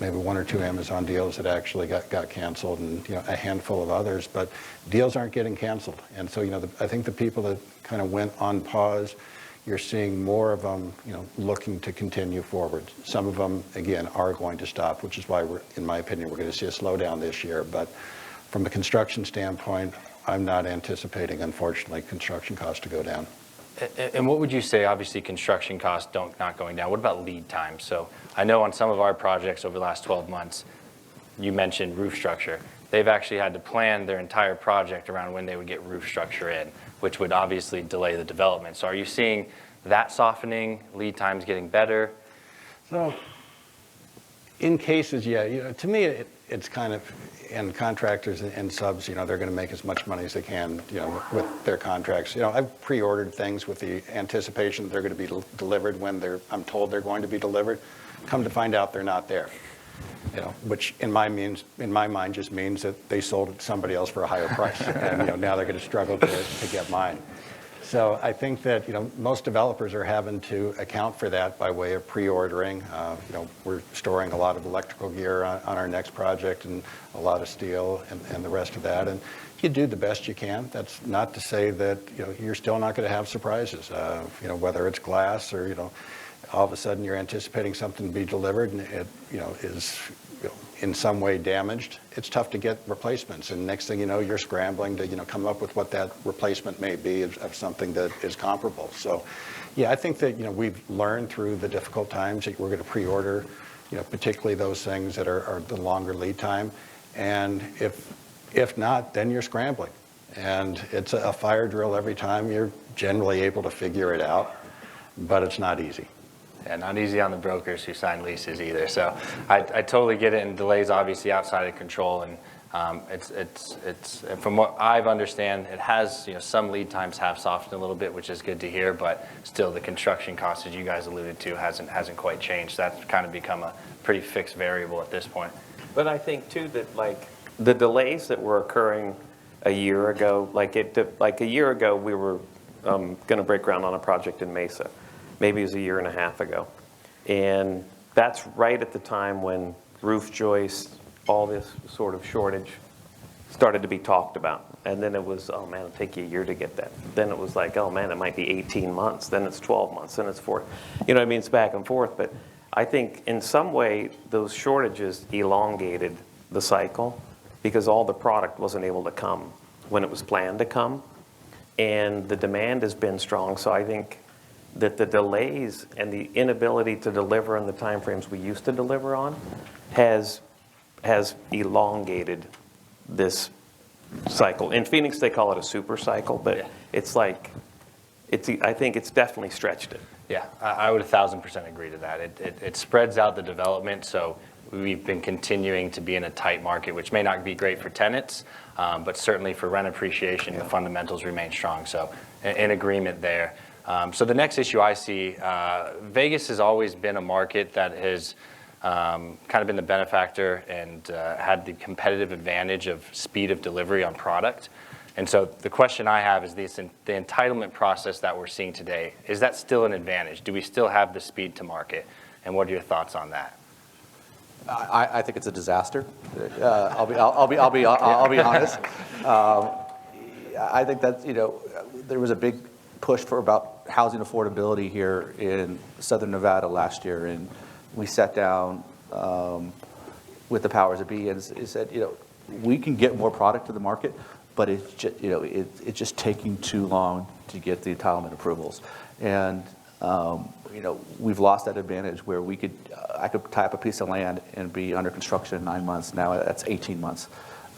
maybe 1 or 2 Amazon deals that actually got canceled, and a handful of others, but deals aren't getting canceled. And so, I think the people that kind of went on pause, you're seeing more of them, looking to continue forward. Some of them, again, are going to stop, which is why in my opinion, we're going to see a slowdown this year. But from a construction standpoint, I'm not anticipating, unfortunately, construction costs to go down. And what would you say, obviously construction costs not going down, what about lead time? So I know on some of our projects over the last 12 months, you mentioned roof structure. They've actually had to plan their entire project around when they would get roof structure in, which would obviously delay the development. So are you seeing that softening, lead times getting better? So in cases, yeah, to me, it's kind of, and contractors and subs, they're going to make as much money as they can, with their contracts. I've pre-ordered things with the anticipation that they're going to be delivered when I'm told they're going to be delivered. Come to find out they're not there, which in my mind just means that they sold it to somebody else for a higher price. And, now they're going to struggle to get mine. So I think that, most developers are having to account for that by way of pre-ordering. We're storing a lot of electrical gear on our next project, and a lot of steel and the rest of that. And you do the best you can. That's not to say that, you're still not going to have surprises, whether it's glass or, all of a sudden you're anticipating something to be delivered and it, is in some way damaged. It's tough to get replacements, and next thing you know, you're scrambling to come up with what that replacement may be of something that is comparable. So yeah, I think that we've learned through the difficult times that we're going to pre-order, particularly those things that are the longer lead time, and if not, then you're scrambling, and it's a fire drill every time. You're generally able to figure it out, but it's not easy. Yeah, not easy on the brokers who sign leases either. So I totally get it, and delays obviously outside of control. And it's from what I've understand, it has, some lead times have softened a little bit, which is good to hear. But still, the construction cost, as you guys alluded to, hasn't quite changed. That's kind of become a pretty fixed variable at this point. But I think too that the delays that were occurring a year ago, like a year ago, we were going to break ground on a project in Mesa. Maybe it was a year and a half ago. And that's right at the time when roof joists, all this sort of shortage started to be talked about. And then it was, oh man, it'll take you a year to get that. Then it was like, oh man, it might be 18 months. Then it's 12 months. Then it's 4. It's back and forth. But I think in some way, those shortages elongated the cycle because all the product wasn't able to come when it was planned to come. And the demand has been strong. So I think that the delays and the inability to deliver in the timeframes we used to deliver on has elongated this cycle. In Phoenix, they call it a super cycle, but yeah. I think it's definitely stretched it. Yeah, I would 1,000% agree to that. It spreads out the development, so we've been continuing to be in a tight market, which may not be great for tenants, but certainly for rent appreciation, the fundamentals remain strong. So in agreement there. So the next issue I see, Vegas has always been a market that has kind of been the benefactor and had the competitive advantage of speed of delivery on product. And so the question I have is the entitlement process that we're seeing today, is that still an advantage? Do we still have the speed to market? And what are your thoughts on that? I think it's a disaster. I'll be honest. I think that, you know, there was a big push for about housing affordability here in Southern Nevada last year, and we sat down with the powers that be and said, you know, we can get more product to the market, but it's just, you know, it's just taking too long to get the entitlement approvals. And, you know, we've lost that advantage where I could tie up a piece of land and be under construction in 9 months. Now that's 18 months.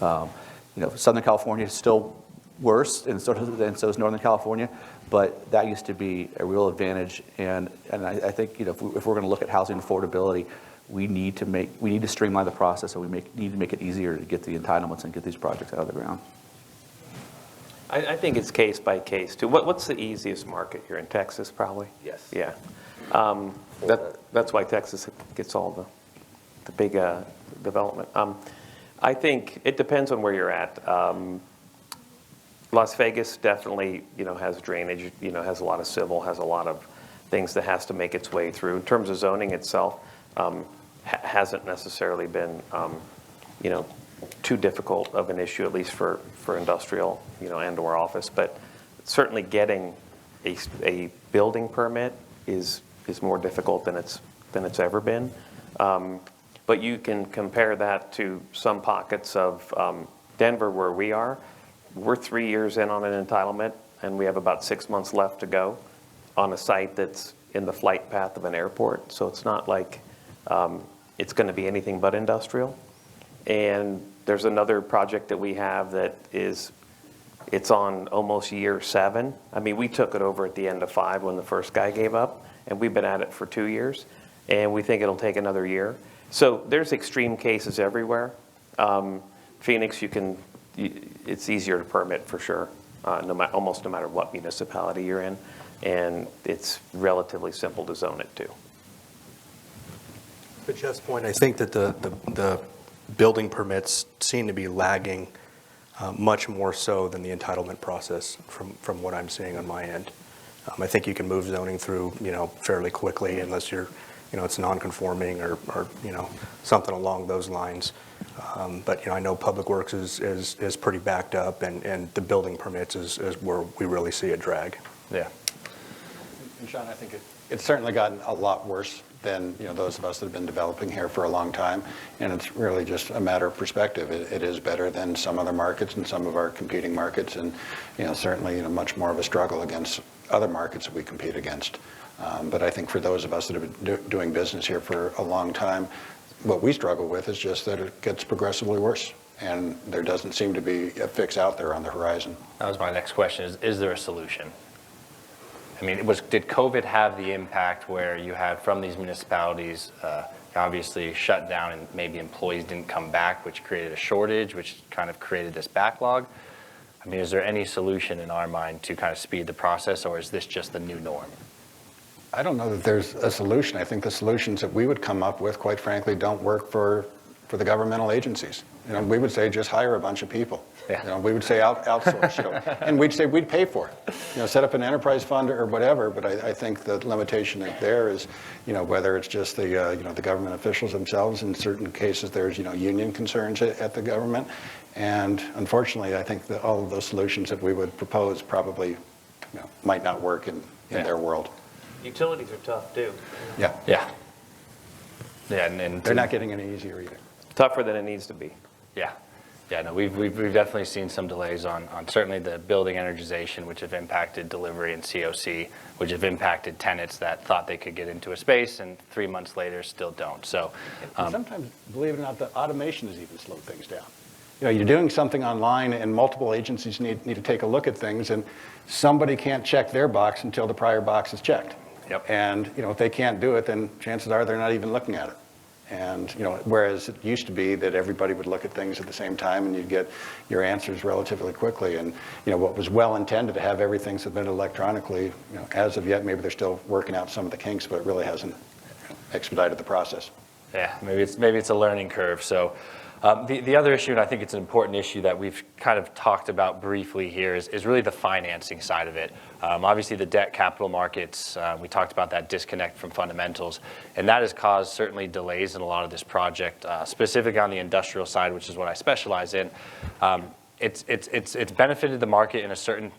You know, Southern California is still worse, and so is Northern California, but that used to be a real advantage. And I think, you know, if we're going to look at housing affordability, we need to streamline the process, and we need to make it easier to get the entitlements and get these projects out of the ground. I think it's case by case too. What's the easiest market here in Texas? Probably. Yes. Yeah. That's why Texas gets all the big development. I think it depends on where you're at. Las Vegas definitely, you know, has drainage. You know, has a lot of civil, has a lot of things that has to make its way through. In terms of zoning itself, hasn't necessarily been, you know, too difficult of an issue, at least for industrial, you know, and/or office. But certainly getting a building permit is more difficult than it's ever been. But you can compare that to some pockets of Denver where we are. We're 3 years in on an entitlement, and we have about 6 months left to go on a site that's in the flight path of an airport. So it's not like it's going to be anything but industrial. And there's another project that we have that it's on almost year 7. I mean, we took it over at the end of 5 when the first guy gave up, and we've been at it for 2 years, and we think it'll take another year. So there's extreme cases everywhere. Phoenix, it's easier to permit for sure, almost no matter what municipality you're in, and it's relatively simple to zone it to. To Jeff's point, I think that the building permits seem to be lagging much more so than the entitlement process from what I'm seeing on my end. I think you can move zoning through, you know, fairly quickly unless you're, you know, it's non-conforming or you know, something along those lines. But, you know, I know Public Works is pretty backed up, and the building permits is where we really see a drag. Yeah. And Sean, I think it's certainly gotten a lot worse than, you know, those of us that have been developing here for a long time, and it's really just a matter of perspective. It is better than some other markets and some of our competing markets, and, you know, certainly, you know, much more of a struggle against other markets that we compete against. But I think for those of us that have been doing business here for a long time, what we struggle with is just that it gets progressively worse, and there doesn't seem to be a fix out there on the horizon. That was my next question, is there a solution? I mean, did COVID have the impact where you had from these municipalities obviously shut down and maybe employees didn't come back, which created a shortage, which kind of created this backlog? I mean, is there any solution in our mind to kind of speed the process, or is this just the new norm? I don't know that there's a solution. I think the solutions that we would come up with, quite frankly, don't work for the governmental agencies. You know, we would say just hire a bunch of people. Yeah. You know, we would say outsource, you know, and we'd say we'd pay for it. You know, set up an enterprise fund or whatever. But I think the limitation there is, you know, whether it's just the you know, the government officials themselves. In certain cases, there's, you know, union concerns at the government, and unfortunately, I think that all of those solutions that we would propose probably, you know, might not work in their world. Utilities are tough too. Yeah. Yeah. Yeah, and They're not getting any easier either. Tougher than it needs to be. Yeah. Yeah, no, we've definitely seen some delays on certainly the building energization, which have impacted delivery and COC, which have impacted tenants that thought they could get into a space and 3 months later still don't. So and sometimes, believe it or not, the automation has even slowed things down. You know, you're doing something online and multiple agencies need to take a look at things, and somebody can't check their box until the prior box is checked. Yep. And, you know, if they can't do it, then chances are they're not even looking at it. And, whereas it used to be that everybody would look at things at the same time and you'd get your answers relatively quickly. And, what was well intended to have everything submitted electronically, as of yet, maybe they're still working out some of the kinks, but it really hasn't expedited the process. Yeah, maybe it's a learning curve. So the other issue, and I think it's an important issue that we've kind of talked about briefly here, is really the financing side of it. Obviously, the debt capital markets, we talked about that disconnect from fundamentals, and that has caused certainly delays in a lot of this project, specifically on the industrial side, which is what I specialize in. It's benefited the market in a certain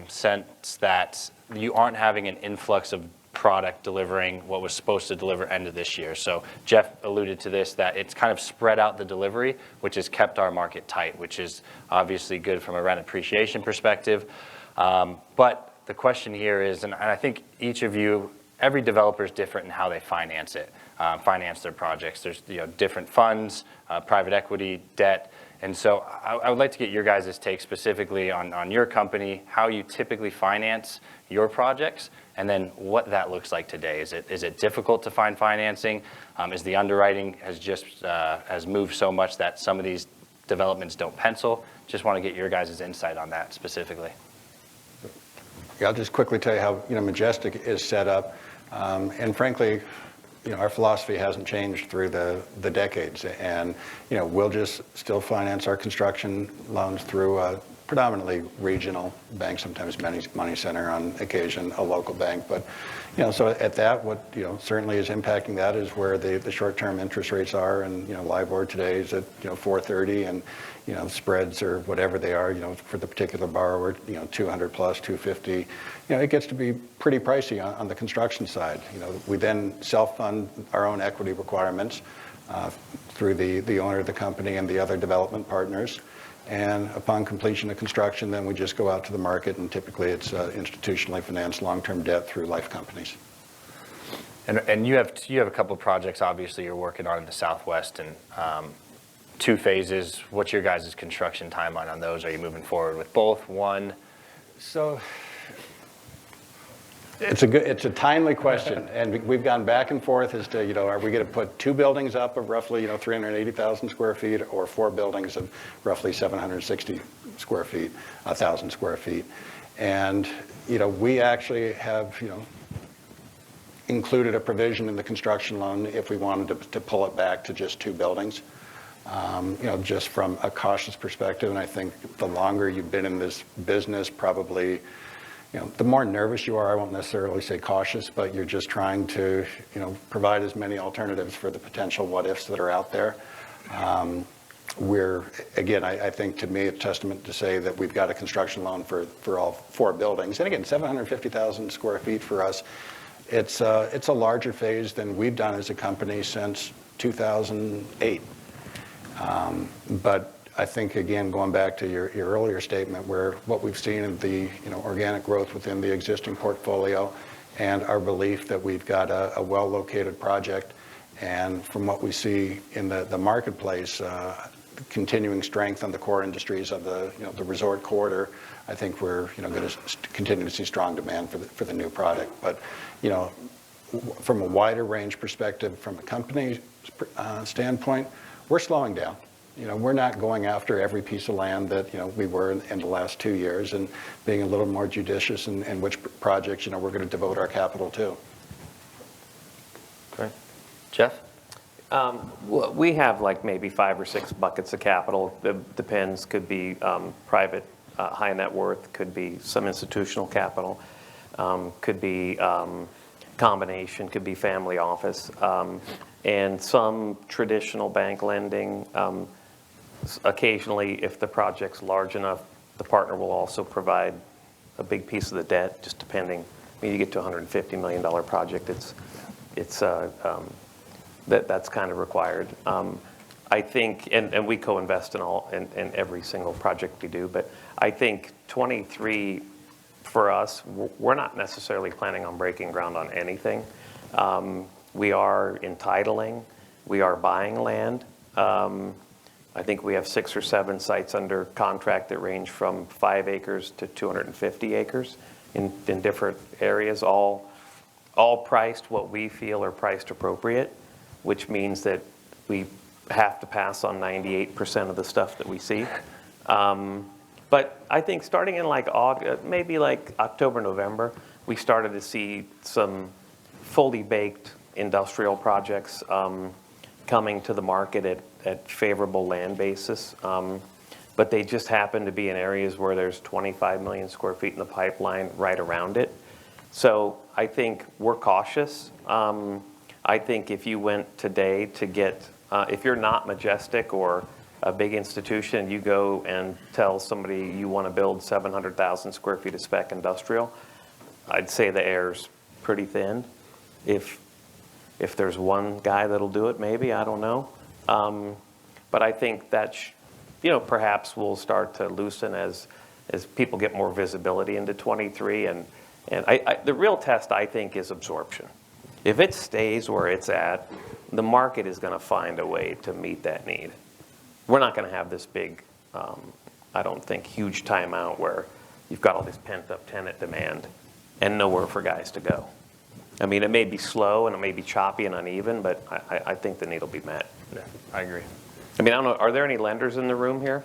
sense that you aren't having an influx of product delivering what was supposed to deliver end of this year. So Jeff alluded to this, that it's kind of spread out the delivery, which has kept our market tight, which is obviously good from a rent appreciation perspective. But the question here is, and I think each of you, every developer is different in how they finance their projects. There's different funds, private equity, debt. And so I would like to get your guys' take specifically on your company, how you typically finance your projects, and then what that looks like today. Is it difficult to find financing? Is the underwriting has moved so much that some of these developments don't pencil? Just want to get your guys' insight on that specifically. Yeah, I'll just quickly tell you how Majestic is set up, and frankly, our philosophy hasn't changed through the decades, and we'll just still finance our construction loans through predominantly regional banks, sometimes money center, on occasion a local bank. But so at that, what certainly is impacting that is where the short-term interest rates are, and LIBOR today is at 4.30, and spreads or whatever they are, for the particular borrower, 200 plus, 250. It gets to be pretty pricey on the construction side. We then self-fund our own equity requirements through the owner of the company and the other development partners. And upon completion of construction, then we just go out to the market, and typically it's institutionally financed long-term debt through life companies. And you have a couple of projects, obviously, you're working on in the Southwest, and 2 phases. What's your guys' construction timeline on those? Are you moving forward with both? One? So it's a timely question, and we've gone back and forth as to, are we going to put 2 buildings up of roughly, 380,000 square feet, or 4 buildings of roughly 760 square feet, 1,000 square feet. And, we actually have, included a provision in the construction loan if we wanted to pull it back to just 2 buildings, just from a cautious perspective. And I think the longer you've been in this business, probably, the more nervous you are. I won't necessarily say cautious, but you're just trying to, provide as many alternatives for the potential what-ifs that are out there. Again, I think, to me, it's a testament to say that we've got a construction loan for all 4 buildings. And again, 750,000 square feet for us. It's a larger phase than we've done as a company since 2008. But I think, again, going back to your earlier statement, where what we've seen in the organic growth within the existing portfolio, and our belief that we've got a well-located project, and from what we see in the marketplace, continuing strength on the core industries of the resort corridor, I think we're going to continue to see strong demand for the new product. But from a wider range perspective, from a company standpoint, we're slowing down. We're not going after every piece of land that we were in the last 2 years, and being a little more judicious in which projects we're going to devote our capital to. Great. Jeff? We have like maybe 5 or 6 buckets of capital. It depends. Could be private, high net worth. Could be some institutional capital. Could be combination. Could be family office. And some traditional bank lending. Occasionally, if the project's large enough, the partner will also provide a big piece of the debt, just depending. I mean, you get to a $150 million project, that's kind of required. I think, and we co-invest in every single project we do, but I think 23 for us, we're not necessarily planning on breaking ground on anything. We are entitling, we are buying land. I think we have 6 or 7 sites under contract that range from 5 acres to 250 acres in different areas, all priced what we feel are priced appropriate. which means that we have to pass on 98% of the stuff that we see. But I think starting in like August, maybe like October, November, we started to see some fully baked industrial projects coming to the market at favorable land basis. But they just happen to be in areas where there's 25 million square feet in the pipeline right around it. So I think we're cautious. I think if you went today to get, if you're not Majestic or a big institution, you go and tell somebody you want to build 700,000 square feet of spec industrial, I'd say the air's pretty thin. If there's one guy that'll do it, maybe, I don't know. But I think that, perhaps will start to loosen as people get more visibility into 23. And the real test, I think, is absorption. If it stays where it's at, the market is going to find a way to meet that need. We're not going to have this big, I don't think, huge timeout where you've got all this pent-up tenant demand and nowhere for guys to go. I mean, it may be slow and it may be choppy and uneven, but I think the need will be met. Yeah, I agree. I mean, I don't know, are there any lenders in the room here?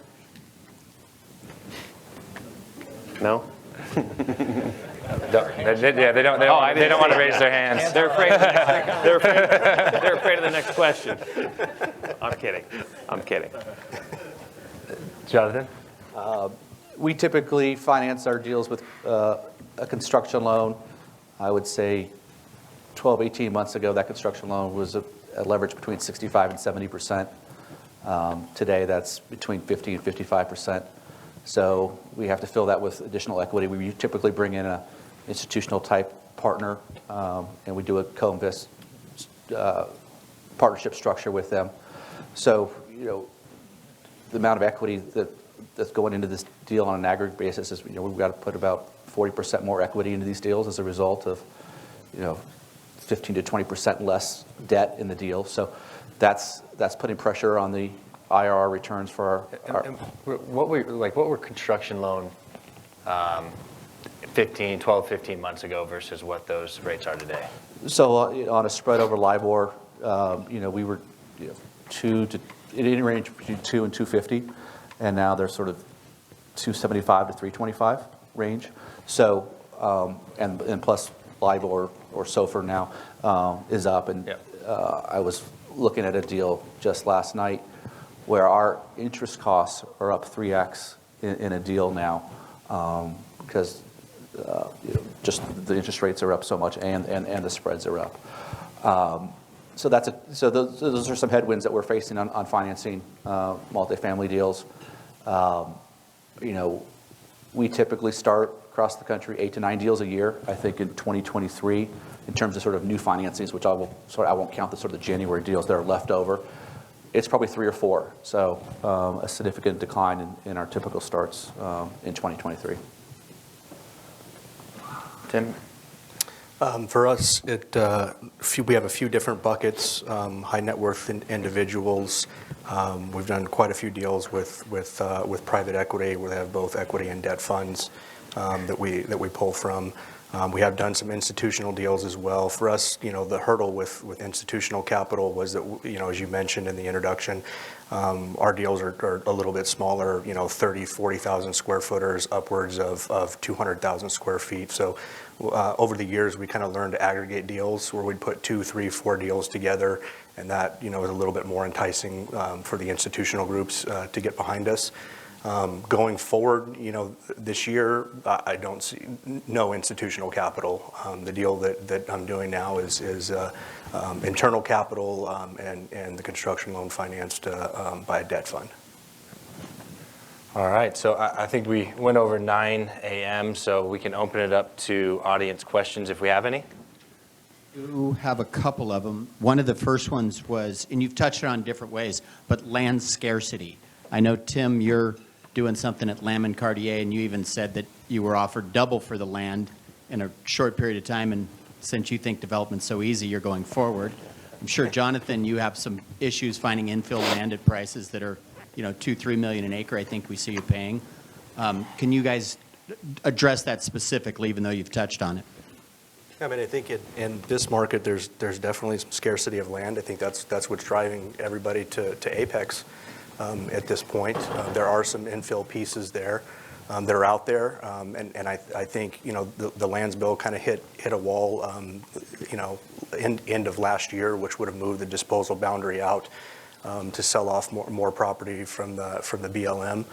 No? They don't want to raise their hands. They're afraid of the next, they're afraid of the next question. I'm kidding. Jonathan? We typically finance our deals with a construction loan. I would say 12, 18 months ago, that construction loan was a leverage between 65 and 70%. Today, that's between 50 and 55%. So we have to fill that with additional equity. We typically bring in an institutional type partner, and we do a co-invest partnership structure with them. So, the amount of equity that's going into this deal on an aggregate basis is, we've got to put about 40% more equity into these deals as a result of, 15 to 20% less debt in the deal. So that's putting pressure on the IRR returns for our What were construction loan 12, 15 months ago versus what those rates are today? So on a spread over LIBOR, we were it didn't range between 2 and 250, and now they're sort of 275 to 325 range. So and plus LIBOR or SOFR now is up, and I was looking at a deal just last night where our interest costs are up 3x in a deal now because just the interest rates are up so much and the spreads are up. So those are some headwinds that we're facing on financing multifamily deals. We typically start across the country 8 to 9 deals a year. I think in 2023, in terms of sort of new financings, which I won't count the sort of the January deals that are left over, it's probably 3 or 4. So a significant decline in our typical starts in 2023. Tim? For us, we have a few different buckets, high net worth individuals. We've done quite a few deals with private equity. We have both equity and debt funds that we pull from. We have done some institutional deals as well. For us, the hurdle with institutional capital was that, as you mentioned in the introduction, our deals are a little bit smaller, 30, 40,000 square footers, upwards of 200,000 square feet. So over the years, we kind of learned to aggregate deals where we'd put 2, 3, 4 deals together, and that, is a little bit more enticing for the institutional groups to get behind us. Going forward, this year, I don't see no institutional capital. The deal that I'm doing now is internal capital and the construction loan financed by a debt fund. All right, so I think we went over 9 a.m., so we can open it up to audience questions if we have any. You have a couple of them. One of the first ones was, and you've touched on different ways, but land scarcity. I know, Tim, you're doing something at Lamb and Cartier, and you even said that you were offered double for the land in a short period of time, and since you think development's so easy, you're going forward. I'm sure, Jonathan, you have some issues finding infill land at prices that are, $2-3 million an acre, I think we see you paying. Can you guys address that specifically, even though you've touched on it? I mean, I think in this market, there's definitely some scarcity of land. I think that's what's driving everybody to Apex at this point. There are some infill pieces there that are out there, and I think, you know, the lands bill kind of hit a wall, you know, end of last year, which would have moved the disposal boundary out to sell off more property from the BLM.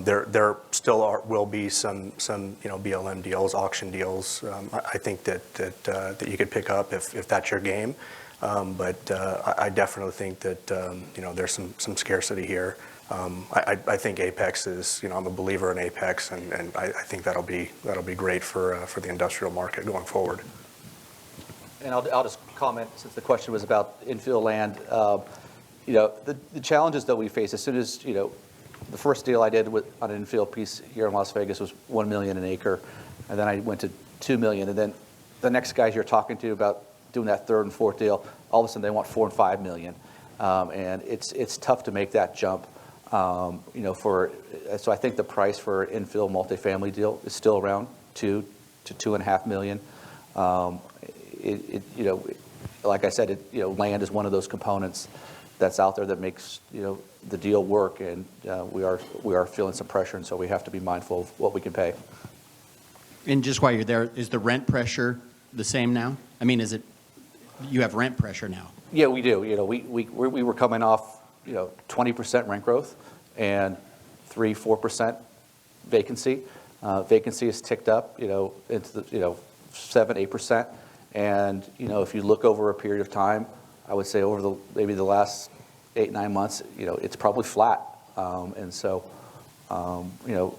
There still will be some you know, BLM deals, auction deals. I think that you could pick up if that's your game. But I definitely think that you know, there's some scarcity here. I think Apex is, you know, I'm a believer in Apex, and I think that'll be great for the industrial market going forward. And I'll just comment, since the question was about infill land. You know, the challenges that we face as soon as, you know, the first deal I did on an infill piece here in Las Vegas was $1 million an acre, and then I went to $2 million, and then the next guys you're talking to about doing that third and fourth deal, all of a sudden they want $4 and $5 million, and it's tough to make that jump. You know, so I think the price for an infill multifamily deal is still around $2 to $2.5 million. You know, like I said, you know, land is one of those components that's out there that makes, you know, the deal work, and we are feeling some pressure, and so we have to be mindful of what we can pay. And just while you're there, is the rent pressure the same now? I mean, is it, you have rent pressure now? Yeah, we do. You know, we were coming off, you know, 20% rent growth and 3-4% vacancy. Vacancy has ticked up, you know, into the, you know, 7-8%. And, you know, if you look over a period of time, I would say over maybe the last 8-9 months, you know, it's probably flat. And so, you know,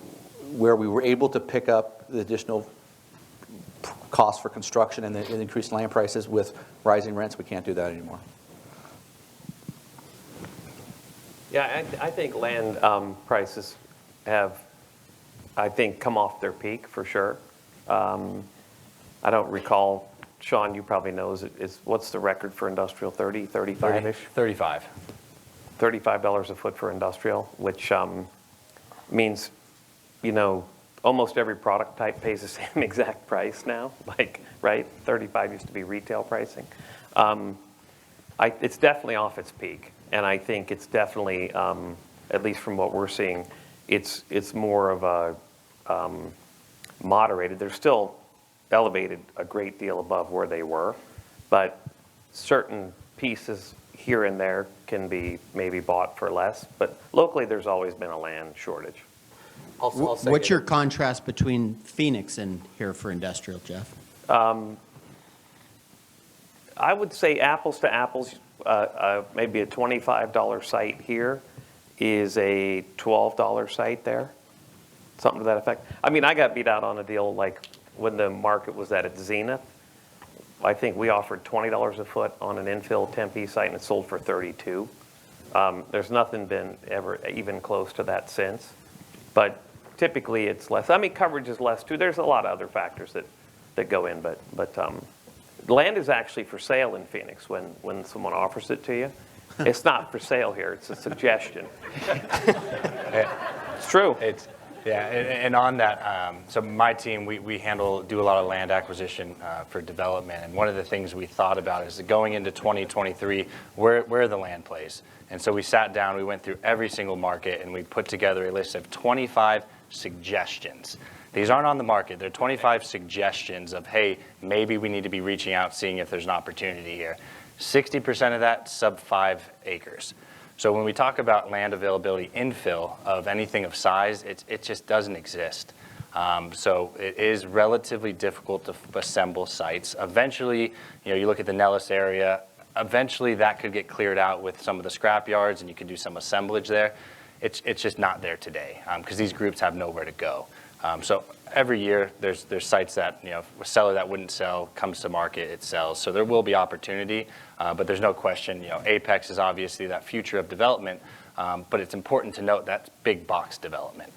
where we were able to pick up the additional costs for construction and the increased land prices with rising rents, we can't do that anymore. Yeah, I think land prices have, I think, come off their peak for sure. I don't recall, Sean, you probably know, what's the record for industrial, 30, 35-ish? 35. $35 a foot for industrial, which means, you know, almost every product type pays the same exact price now, like, right? 35 used to be retail pricing. It's definitely off its peak, and I think it's definitely, at least from what we're seeing, it's more of a moderated. They're still elevated a great deal above where they were, but certain pieces here and there can be maybe bought for less. But locally, there's always been a land shortage. I'll say What's your contrast between Phoenix and here for industrial, Jeff? I would say apples to apples, maybe a $25 site here is a $12 site there, something to that effect. I mean, I got beat out on a deal like when the market was at its zenith. I think we offered $20 a foot on an infill Tempe site, and it sold for $32. There's nothing been ever even close to that since. But typically it's less. I mean, coverage is less too. There's a lot of other factors that go in, but land is actually for sale in Phoenix when someone offers it to you. It's not for sale here. It's a suggestion. It's true. Yeah, and on that, so my team, we do a lot of land acquisition for development, and one of the things we thought about is going into 2023, where the land plays. And so we sat down, we went through every single market, and we put together a list of 25 suggestions. These aren't on the market. They're 25 suggestions of, hey, maybe we need to be reaching out, seeing if there's an opportunity here. 60% of that, sub 5 acres. So when we talk about land availability infill of anything of size, it just doesn't exist. So it is relatively difficult to assemble sites. Eventually, you know, you look at the Nellis area, eventually that could get cleared out with some of the scrap yards and you could do some assemblage there. It's just not there today because these groups have nowhere to go. So every year there's sites that, you know, a seller that wouldn't sell comes to market, it sells. So there will be opportunity, but there's no question, you know, Apex is obviously that future of development, but it's important to note that's big box development.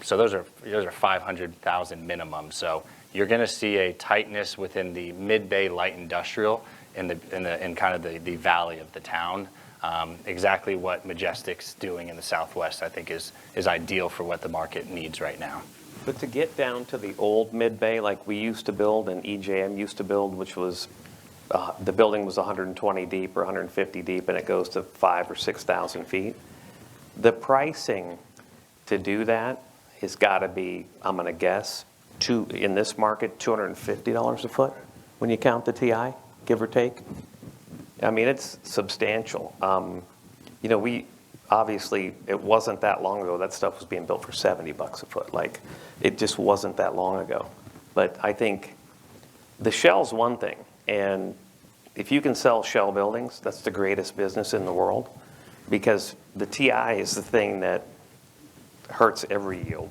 So those are 500,000 minimum. So you're going to see a tightness within the mid-bay light industrial in kind of the valley of the town. Exactly what Majestic's doing in the Southwest, I think, is ideal for what the market needs right now. But to get down to the old mid-bay like we used to build and EJM used to build, which was, the building was 120 deep or 150 deep and it goes to 5,000 or 6,000 feet, the pricing to do that has got to be, I'm going to guess, in this market, $250 a foot when you count the TI, give or take. I mean, it's substantial. You know, obviously, it wasn't that long ago. That stuff was being built for $70 a foot. Like, it just wasn't that long ago. But I think the shell's one thing. And if you can sell shell buildings, that's the greatest business in the world. Because the TI is the thing that hurts every yield,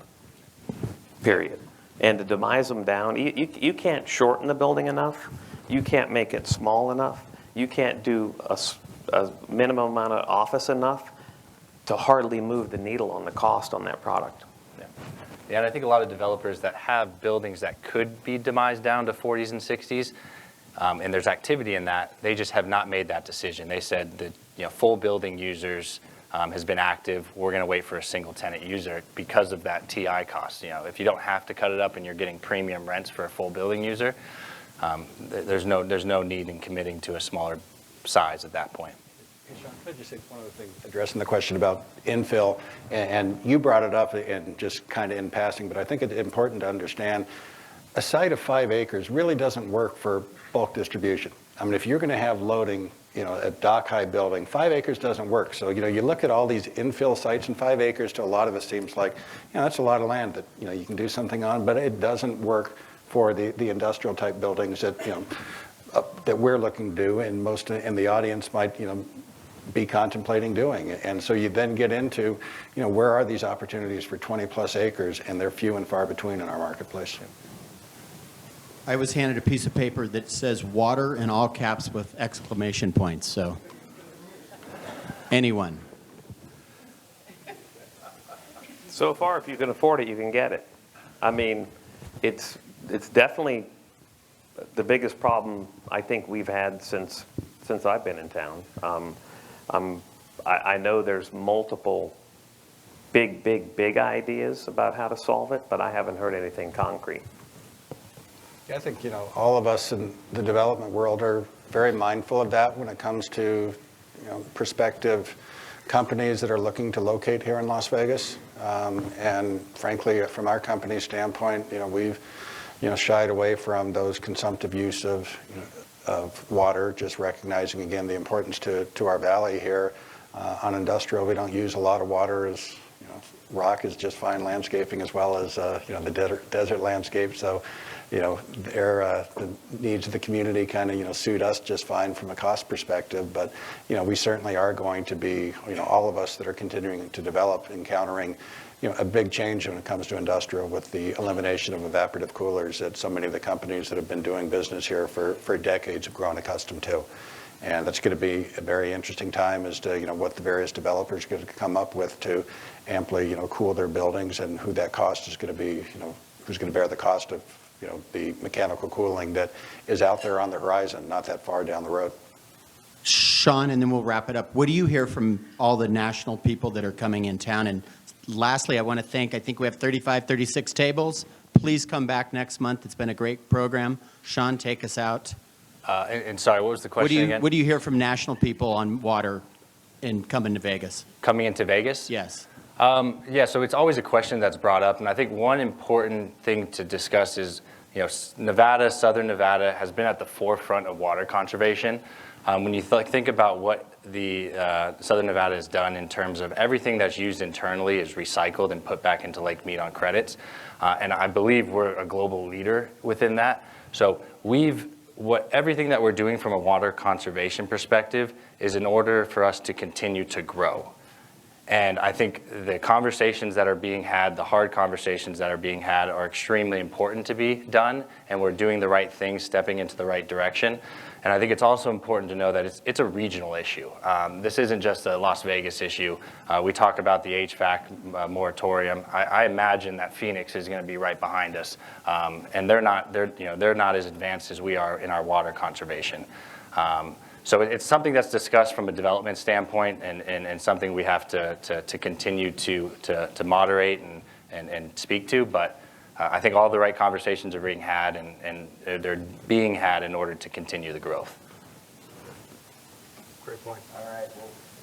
period. And to demise them down, you can't shorten the building enough. You can't make it small enough. You can't do a minimum amount of office enough to hardly move the needle on the cost on that product. Yeah, and I think a lot of developers that have buildings that could be demised down to 40s and 60s, and there's activity in that, they just have not made that decision. They said that, you know, full building users has been active. We're going to wait for a single tenant user because of that TI cost. You know, if you don't have to cut it up and you're getting premium rents for a full building user, there's no need in committing to a smaller size at that point. Hey, Sean, could I just say one other thing addressing the question about infill, and you brought it up and just kind of in passing, but I think it's important to understand a site of 5 acres really doesn't work for bulk distribution. I mean, if you're going to have loading, you know, a dock-high building, 5 acres doesn't work. So, you know, you look at all these infill sites, and 5 acres to a lot of us seems like, you know, that's a lot of land that, you know, you can do something on, but it doesn't work for the industrial type buildings that, you know, that we're looking to do, and most in the audience might, you know, be contemplating doing. And so you then get into, you know, where are these opportunities for 20 plus acres, and they're few and far between in our marketplace. I was handed a piece of paper that says water in all caps with exclamation points, so anyone. So far, if you can afford it, you can get it. I mean, it's definitely the biggest problem I think we've had since I've been in town. I know there's multiple big ideas about how to solve it, but I haven't heard anything concrete. I think, you know, all of us in the development world are very mindful of that when it comes to, you know, prospective companies that are looking to locate here in Las Vegas. And frankly, from our company's standpoint, you know, we've, you know, shied away from those consumptive use of, you know, of water, just recognizing again the importance to our valley here. On industrial, we don't use a lot of water, as you know, rock is just fine landscaping as well as you know, the desert landscape. So, you know, the needs of the community kind of, you know, suit us just fine from a cost perspective. But, you know, we certainly are going to be, you know, all of us that are continuing to develop, encountering, you know, a big change when it comes to industrial with the elimination of evaporative coolers that so many of the companies that have been doing business here for decades have grown accustomed to. And that's going to be a very interesting time as to, you know, what the various developers are going to come up with to amply, you know, cool their buildings, and who that cost is going to be, you know, who's going to bear the cost of, you know, the mechanical cooling that is out there on the horizon, not that far down the road. Sean, and then we'll wrap it up. What do you hear from all the national people that are coming in town? And lastly, I want to thank, I think we have 35, 36 tables. Please come back next month. It's been a great program. Sean, take us out. And sorry, what was the question again? What do you hear from national people on water in coming to Vegas? Coming into Vegas? Yes. Yeah, so it's always a question that's brought up, and I think one important thing to discuss is, you know, Nevada, Southern Nevada has been at the forefront of water conservation. When you think about what the Southern Nevada has done in terms of everything that's used internally is recycled and put back into Lake Mead on credits, and I believe we're a global leader within that. So everything that we're doing from a water conservation perspective is in order for us to continue to grow. And I think the conversations that are being had, the hard conversations that are being had, are extremely important to be done, and we're doing the right things, stepping into the right direction. And I think it's also important to know that it's a regional issue. This isn't just a Las Vegas issue. We talk about the HVAC moratorium. I imagine that Phoenix is going to be right behind us, and they're not as advanced as we are in our water conservation. So it's something that's discussed from a development standpoint, and something we have to continue to moderate and speak to. But I think all the right conversations are being had, and they're being had in order to continue the growth. Great point. All right.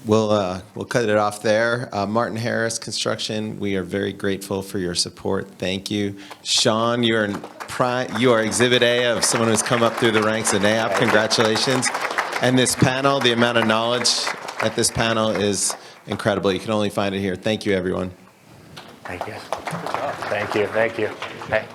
We'll cut it off there. Martin Harris Construction, we are very grateful for your support. Thank you. Sean, you are Exhibit A of someone who's come up through the ranks of NAIOP. Congratulations. And this panel, the amount of knowledge at this panel is incredible. You can only find it here. Thank you, everyone. Thank you. Good job. Thank you. Thank you. Hey.